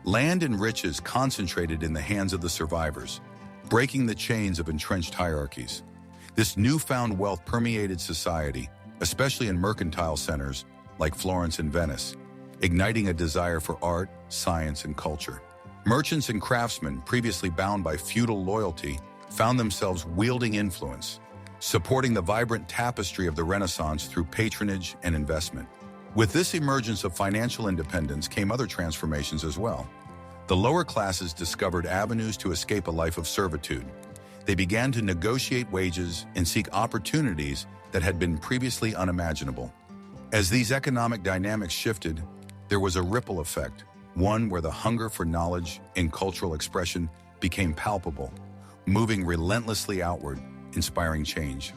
Land and riches concentrated in the hands of the survivors, breaking the chains of entrenched hierarchies. This newfound wealth permeated society, especially in mercantile centers like Florence and Venice, igniting a desire for art, science, and culture. Merchants and craftsmen, previously bound by feudal loyalty, found themselves wielding influence, supporting the vibrant tapestry of the Renaissance through patronage and investment. With this emergence of financial independence came other transformations as well. The lower classes discovered avenues to escape a life of servitude. They began to negotiate wages and seek opportunities that had been previously unimaginable. As these economic dynamics shifted, there was a ripple effect, one where the hunger for knowledge and cultural expression became palpable, moving relentlessly outward, inspiring change.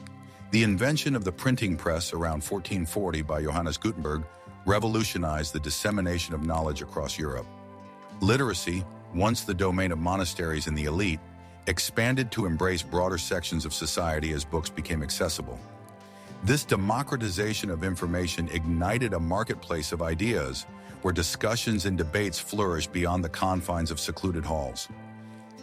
The invention of the printing press around 1440 by Johannes Gutenberg revolutionized the dissemination of knowledge across Europe. Literacy, once the domain of monasteries and the elite, expanded to embrace broader sections of society as books became accessible. This democratization of information ignited a marketplace of ideas where discussions and debates flourished beyond the confines of secluded halls.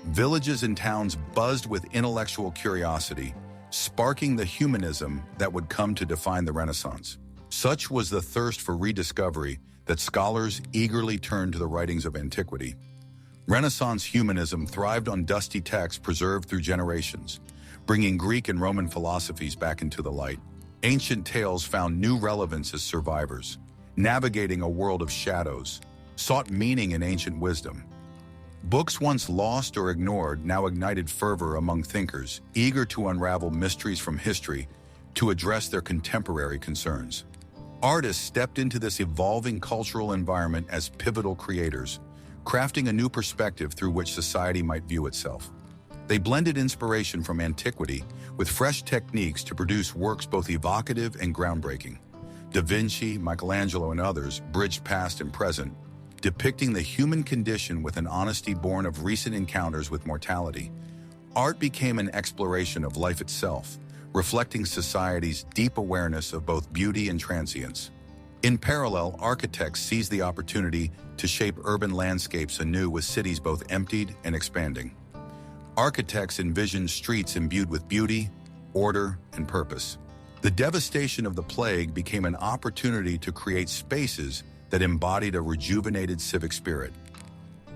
Villages and towns buzzed with intellectual curiosity, sparking the humanism that would come to define the Renaissance. Such was the thirst for rediscovery that scholars eagerly turned to the writings of antiquity. Renaissance humanism thrived on dusty texts preserved through generations, bringing Greek and Roman philosophies back into the light. Ancient tales found new relevance as survivors, navigating a world of shadows, sought meaning in ancient wisdom. Books once lost or ignored now ignited fervor among thinkers, eager to unravel mysteries from history to address their contemporary concerns. Artists stepped into this evolving cultural environment as pivotal creators, crafting a new perspective through which society might view itself. They blended inspiration from antiquity with fresh techniques to produce works both evocative and groundbreaking. Da Vinci, Michelangelo, and others bridged past and present, depicting the human condition with an honesty born of recent encounters with mortality. Art became an exploration of life itself, reflecting society's deep awareness of both beauty and transience. In parallel, architects seized the opportunity to shape urban landscapes anew with cities both emptied and expanding. Architects envisioned streets imbued with beauty, order, and purpose. The devastation of the plague became an opportunity to create spaces that embodied a rejuvenated civic spirit.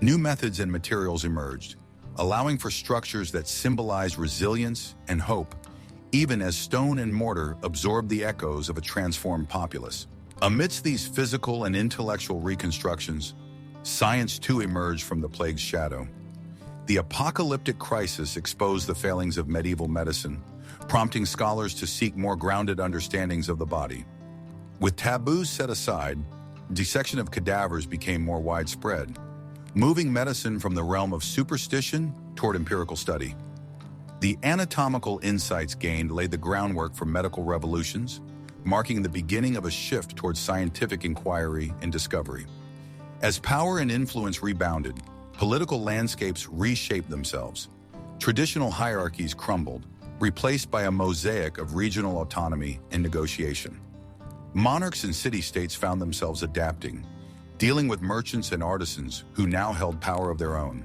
New methods and materials emerged, allowing for structures that symbolized resilience and hope, even as stone and mortar absorbed the echoes of a transformed populace. Amidst these physical and intellectual reconstructions, science too emerged from the plague's shadow. The apocalyptic crisis exposed the failings of medieval medicine, prompting scholars to seek more grounded understandings of the body. With taboos set aside, dissection of cadavers became more widespread, moving medicine from the realm of superstition toward empirical study. The anatomical insights gained laid the groundwork for medical revolutions, marking the beginning of a shift towards scientific inquiry and discovery. As power and influence rebounded, political landscapes reshaped themselves. Traditional hierarchies crumbled, replaced by a mosaic of regional autonomy and negotiation. Monarchs and city-states found themselves adapting, dealing with merchants and artisans who now held power of their own.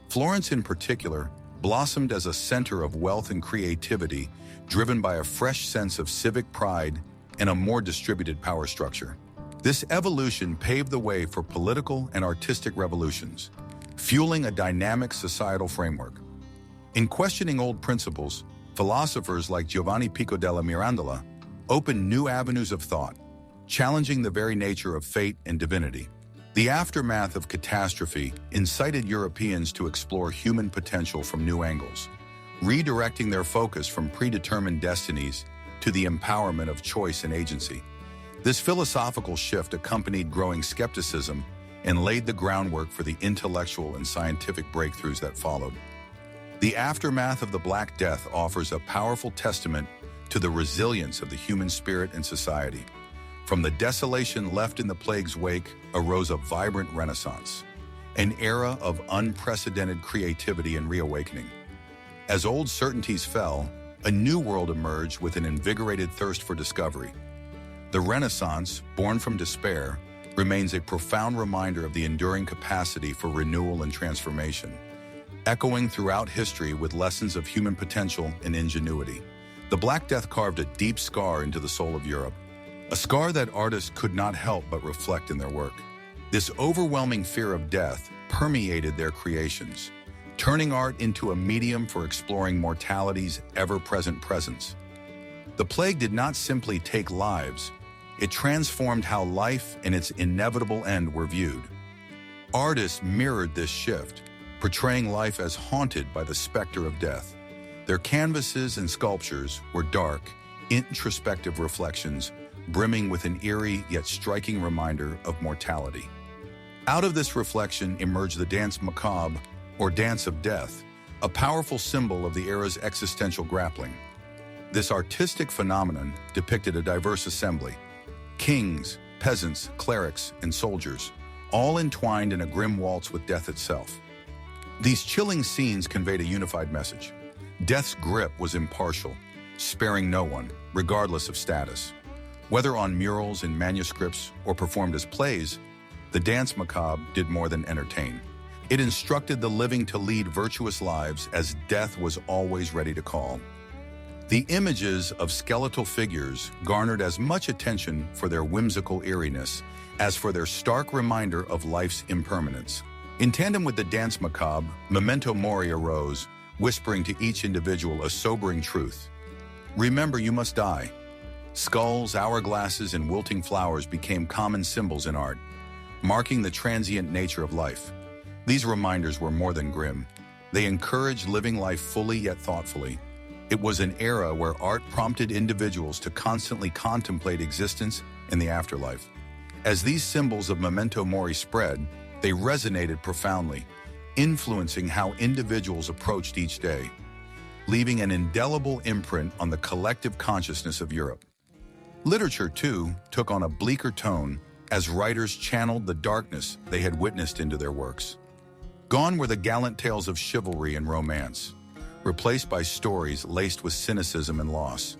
Florence, in particular, blossomed as a center of wealth and creativity, driven by a fresh sense of civic pride and a more distributed power structure. This evolution paved the way for political and artistic revolutions, fueling a dynamic societal framework. In questioning old principles, philosophers like Giovanni Pico della Mirandola opened new avenues of thought, challenging the very nature of fate and divinity. The aftermath of catastrophe incited Europeans to explore human potential from new angles, redirecting their focus from predetermined destinies to the empowerment of choice and agency. This philosophical shift accompanied growing skepticism and laid the groundwork for the intellectual and scientific breakthroughs that followed. The aftermath of the Black Death offers a powerful testament to the resilience of the human spirit and society. From the desolation left in the plague's wake arose a vibrant renaissance, an era of unprecedented creativity and reawakening. As old certainties fell, a new world emerged with an invigorated thirst for discovery. The Renaissance, born from despair, remains a profound reminder of the enduring capacity for renewal and transformation, echoing throughout history with lessons of human potential and ingenuity. The Black Death carved a deep scar into the soul of Europe, a scar that artists could not help but reflect in their work. This overwhelming fear of death permeated their creations, turning art into a medium for exploring mortality's ever-present presence. The plague did not simply take lives, it transformed how life and its inevitable end were viewed. Artists mirrored this shift, portraying life as haunted by the specter of death. Their canvases and sculptures were dark, introspective reflections, brimming with an eerie yet striking reminder of mortality. Out of this reflection emerged the dance macabre, or dance of death, a powerful symbol of the era's existential grappling. This artistic phenomenon depicted a diverse assembly: kings, peasants, clerics, and soldiers, all entwined in a grim waltz with death itself. These chilling scenes conveyed a unified message. Death's grip was impartial, sparing no one, regardless of status. Whether on murals in manuscripts or performed as plays, the dance macabre did more than entertain. It instructed the living to lead virtuous lives as death was always ready to call. The images of skeletal figures garnered as much attention for their whimsical eeriness as for their stark reminder of life's impermanence. In tandem with the dance macabre, memento mori arose, whispering to each individual a sobering truth. Remember, you must die. Skulls, hourglasses, and wilting flowers became common symbols in art, marking the transient nature of life. These reminders were more than grim. They encouraged living life fully yet thoughtfully. It was an era where art prompted individuals to constantly contemplate existence and the afterlife. As these symbols of memento mori spread, they resonated profoundly, influencing how individuals approached each day, leaving an indelible imprint on the collective consciousness of Europe. Literature, too, took on a bleaker tone as writers channeled the darkness they had witnessed into their works. Gone were the gallant tales of chivalry and romance, replaced by stories laced with cynicism and loss.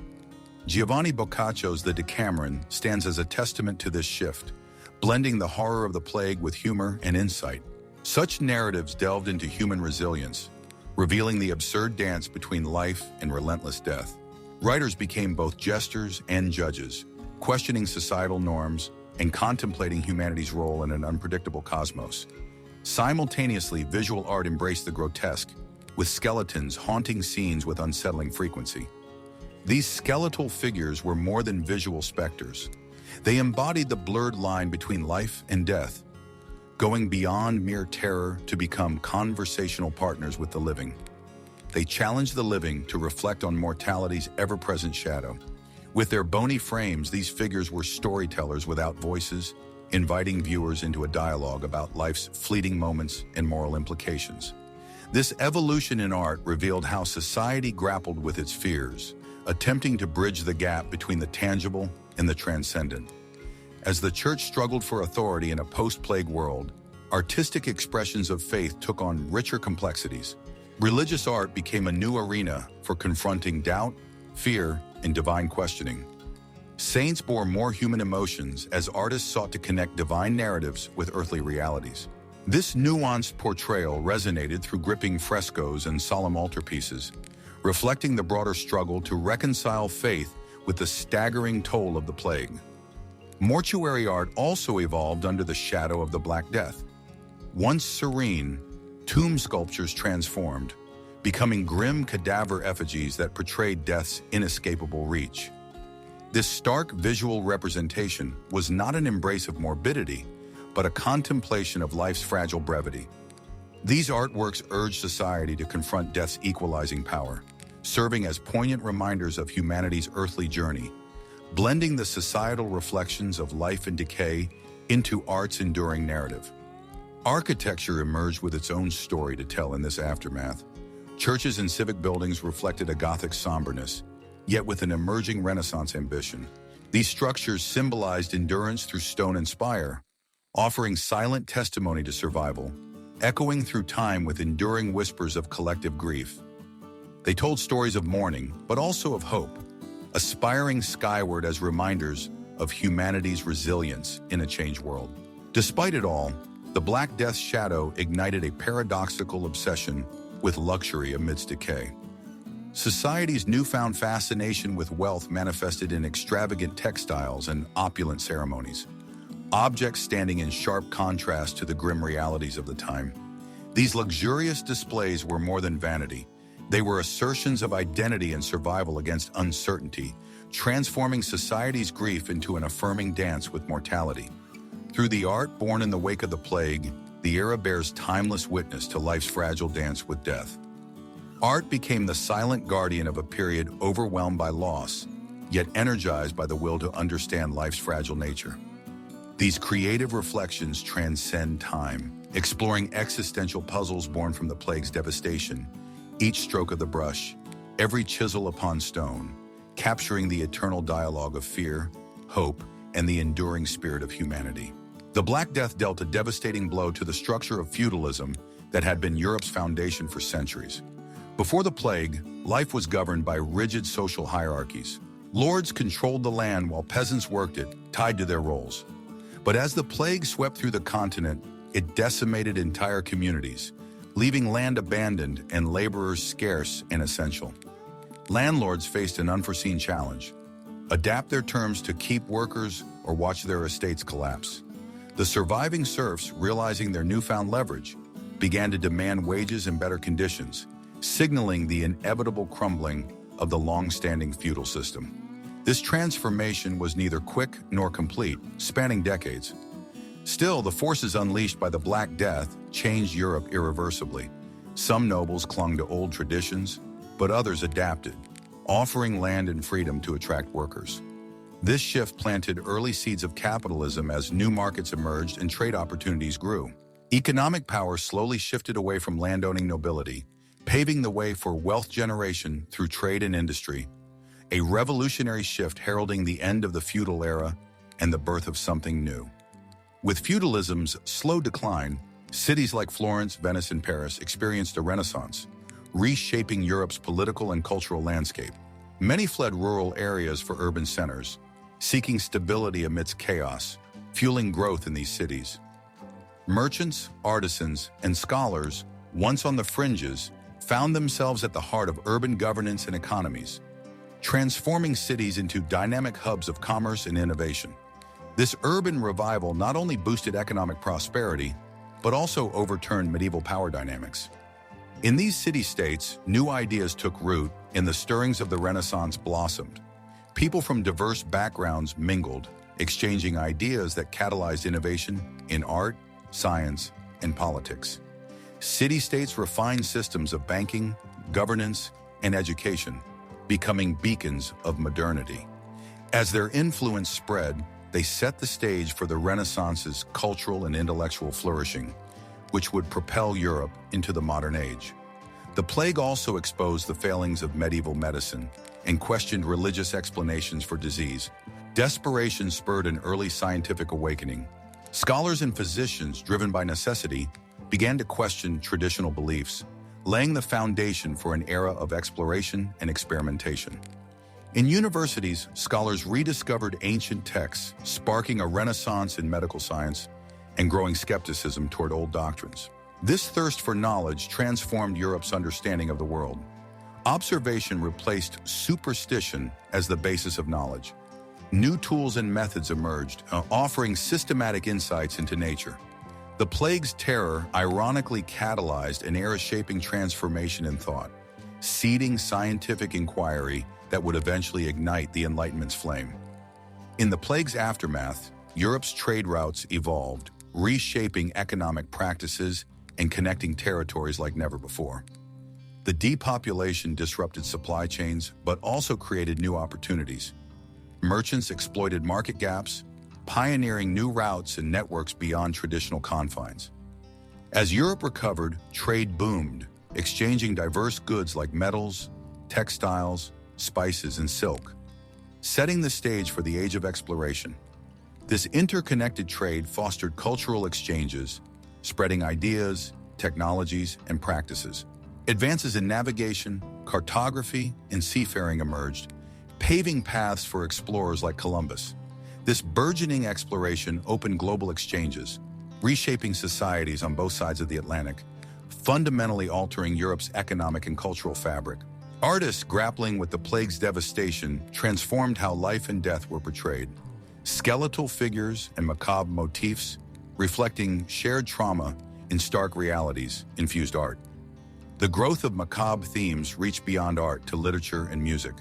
Giovanni Boccaccio's The Decameron stands as a testament to this shift, blending the horror of the plague with humor and insight. Such narratives delved into human resilience, revealing the absurd dance between life and relentless death. Writers became both jesters and judges, questioning societal norms and contemplating humanity's role in an unpredictable cosmos. Simultaneously, visual art embraced the grotesque, with skeletons haunting scenes with unsettling frequency. These skeletal figures were more than visual specters. They embodied the blurred line between life and death, going beyond mere terror to become conversational partners with the living. They challenged the living to reflect on mortality's ever-present shadow. With their bony frames, these figures were storytellers without voices, inviting viewers into a dialogue about life's fleeting moments and moral implications. This evolution in art revealed how society grappled with its fears, attempting to bridge the gap between the tangible and the transcendent. As the church struggled for authority in a post-plague world, artistic expressions of faith took on richer complexities. Religious art became a new arena for confronting doubt, fear, and divine questioning. Saints bore more human emotions as artists sought to connect divine narratives with earthly realities. This nuanced portrayal resonated through gripping frescoes and solemn altarpieces, reflecting the broader struggle to reconcile faith with the staggering toll of the plague. Mortuary art also evolved under the shadow of the Black Death. Once serene, tomb sculptures transformed, becoming grim cadaver effigies that portrayed death's inescapable reach. This stark visual representation was not an embrace of morbidity, but a contemplation of life's fragile brevity. These artworks urged society to confront death's equalizing power, serving as poignant reminders of humanity's earthly journey, blending the societal reflections of life and decay into art's enduring narrative. Architecture emerged with its own story to tell in this aftermath. Churches and civic buildings reflected a Gothic somberness, yet with an emerging Renaissance ambition. These structures symbolized endurance through stone and spire, offering silent testimony to survival, echoing through time with enduring whispers of collective grief. They told stories of mourning, but also of hope, aspiring skyward as reminders of humanity's resilience in a changed world. Despite it all, the Black Death's shadow ignited a paradoxical obsession with luxury amidst decay. Society's newfound fascination with wealth manifested in extravagant textiles and opulent ceremonies, objects standing in sharp contrast to the grim realities of the time. These luxurious displays were more than vanity. They were assertions of identity and survival against uncertainty, transforming society's grief into an affirming dance with mortality. Through the art born in the wake of the plague, the era bears timeless witness to life's fragile dance with death. Art became the silent guardian of a period overwhelmed by loss, yet energized by the will to understand life's fragile nature. These creative reflections transcend time, exploring existential puzzles born from the plague's devastation, each stroke of the brush, every chisel upon stone, capturing the eternal dialogue of fear, hope, and the enduring spirit of humanity. The Black Death dealt a devastating blow to the structure of feudalism that had been Europe's foundation for centuries. Before the plague, life was governed by rigid social hierarchies. Lords controlled the land while peasants worked it, tied to their roles. But as the plague swept through the continent, it decimated entire communities, leaving land abandoned and laborers scarce and essential. Landlords faced an unforeseen challenge: adapt their terms to keep workers or watch their estates collapse. The surviving serfs, realizing their newfound leverage, began to demand wages and better conditions, signaling the inevitable crumbling of the long-standing feudal system. This transformation was neither quick nor complete, spanning decades. Still, the forces unleashed by the Black Death changed Europe irreversibly. Some nobles clung to old traditions, but others adapted, offering land and freedom to attract workers. This shift planted early seeds of capitalism as new markets emerged and trade opportunities grew. Economic power slowly shifted away from landowning nobility, paving the way for wealth generation through trade and industry, a revolutionary shift heralding the end of the feudal era and the birth of something new. With feudalism's slow decline, cities like Florence, Venice, and Paris experienced a renaissance, reshaping Europe's political and cultural landscape. Many fled rural areas for urban centers, seeking stability amidst chaos, fueling growth in these cities. Merchants, artisans, and scholars, once on the fringes, found themselves at the heart of urban governance and economies, transforming cities into dynamic hubs of commerce and innovation. This urban revival not only boosted economic prosperity, but also overturned medieval power dynamics. In these city-states, new ideas took root and the stirrings of the Renaissance blossomed. People from diverse backgrounds mingled, exchanging ideas that catalyzed innovation in art, science, and politics. City-states refined systems of banking, governance, and education, becoming beacons of modernity. As their influence spread, they set the stage for the Renaissance's cultural and intellectual flourishing, which would propel Europe into the modern age. The plague also exposed the failings of medieval medicine and questioned religious explanations for disease. Desperation spurred an early scientific awakening. Scholars and physicians, driven by necessity, began to question traditional beliefs, laying the foundation for an era of exploration and experimentation. In universities, scholars rediscovered ancient texts, sparking a renaissance in medical science and growing skepticism toward old doctrines. This thirst for knowledge transformed Europe's understanding of the world. Observation replaced superstition as the basis of knowledge. New tools and methods emerged, offering systematic insights into nature. The plague's terror ironically catalyzed an era-shaping transformation in thought, seeding scientific inquiry that would eventually ignite the Enlightenment's flame. In the plague's aftermath, Europe's trade routes evolved, reshaping economic practices and connecting territories like never before. The depopulation disrupted supply chains, but also created new opportunities. Merchants exploited market gaps, pioneering new routes and networks beyond traditional confines. As Europe recovered, trade boomed, exchanging diverse goods like metals, textiles, spices, and silk, setting the stage for the age of exploration. This interconnected trade fostered cultural exchanges, spreading ideas, technologies, and practices. Advances in navigation, cartography, and seafaring emerged, paving paths for explorers like Columbus. This burgeoning exploration opened global exchanges, reshaping societies on both sides of the Atlantic, fundamentally altering Europe's economic and cultural fabric. Artists grappling with the plague's devastation transformed how life and death were portrayed. Skeletal figures and macabre motifs, reflecting shared trauma in stark realities, infused art. The growth of macabre themes reached beyond art to literature and music.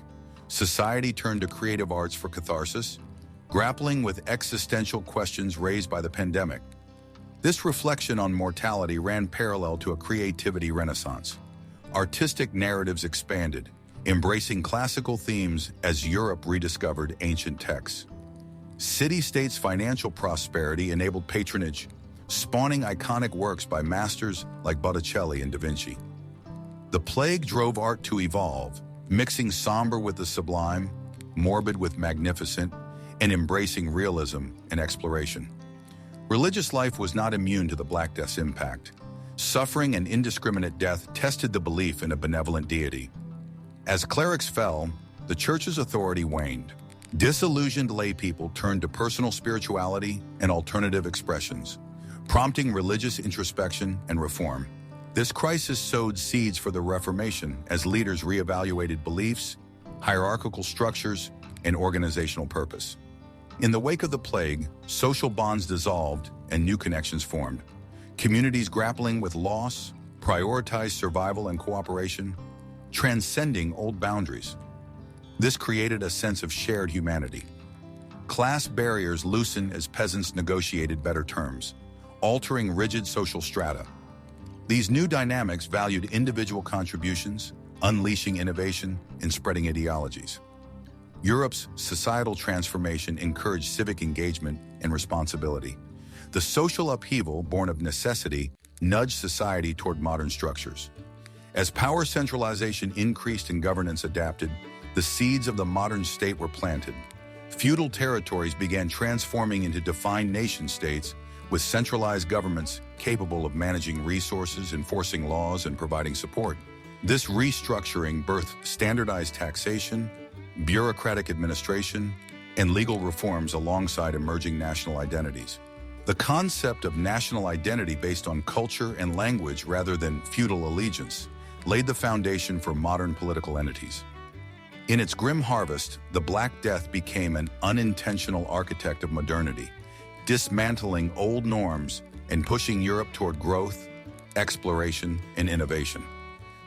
Society turned to creative arts for catharsis, grappling with existential questions raised by the pandemic. This reflection on mortality ran parallel to a creativity renaissance. Artistic narratives expanded, embracing classical themes as Europe rediscovered ancient texts. City-states' financial prosperity enabled patronage, spawning iconic works by masters like Botticelli and Da Vinci. The plague drove art to evolve, mixing somber with the sublime, morbid with magnificent, and embracing realism and exploration. Religious life was not immune to the Black Death's impact. Suffering and indiscriminate death tested the belief in a benevolent deity. As clerics fell, the church's authority waned. Disillusioned laypeople turned to personal spirituality and alternative expressions, prompting religious introspection and reform. This crisis sowed seeds for the Reformation as leaders reevaluated beliefs, hierarchical structures, and organizational purpose. In the wake of the plague, social bonds dissolved and new connections formed. Communities grappling with loss prioritized survival and cooperation, transcending old boundaries. This created a sense of shared humanity. Class barriers loosened as peasants negotiated better terms, altering rigid social strata. These new dynamics valued individual contributions, unleashing innovation, and spreading ideologies. Europe's societal transformation encouraged civic engagement and responsibility. The social upheaval, born of necessity, nudged society toward modern structures. As power centralization increased and governance adapted, the seeds of the modern state were planted. Feudal territories began transforming into defined nation-states with centralized governments capable of managing resources, enforcing laws, and providing support. This restructuring birthed standardized taxation, bureaucratic administration, and legal reforms alongside emerging national identities. The concept of national identity based on culture and language rather than feudal allegiance laid the foundation for modern political entities. In its grim harvest, the Black Death became an unintentional architect of modernity, dismantling old norms and pushing Europe toward growth, exploration, and innovation.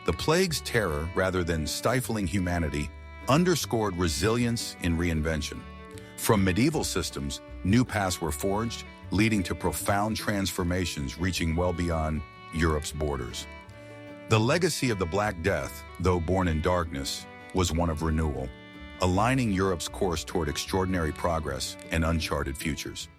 The plague's terror, rather than stifling humanity, underscored resilience in reinvention. From medieval systems, new paths were forged, leading to profound transformations reaching well beyond Europe's borders. The legacy of the Black Death, though born in darkness, was one of renewal, aligning Europe's course toward extraordinary progress and uncharted futures.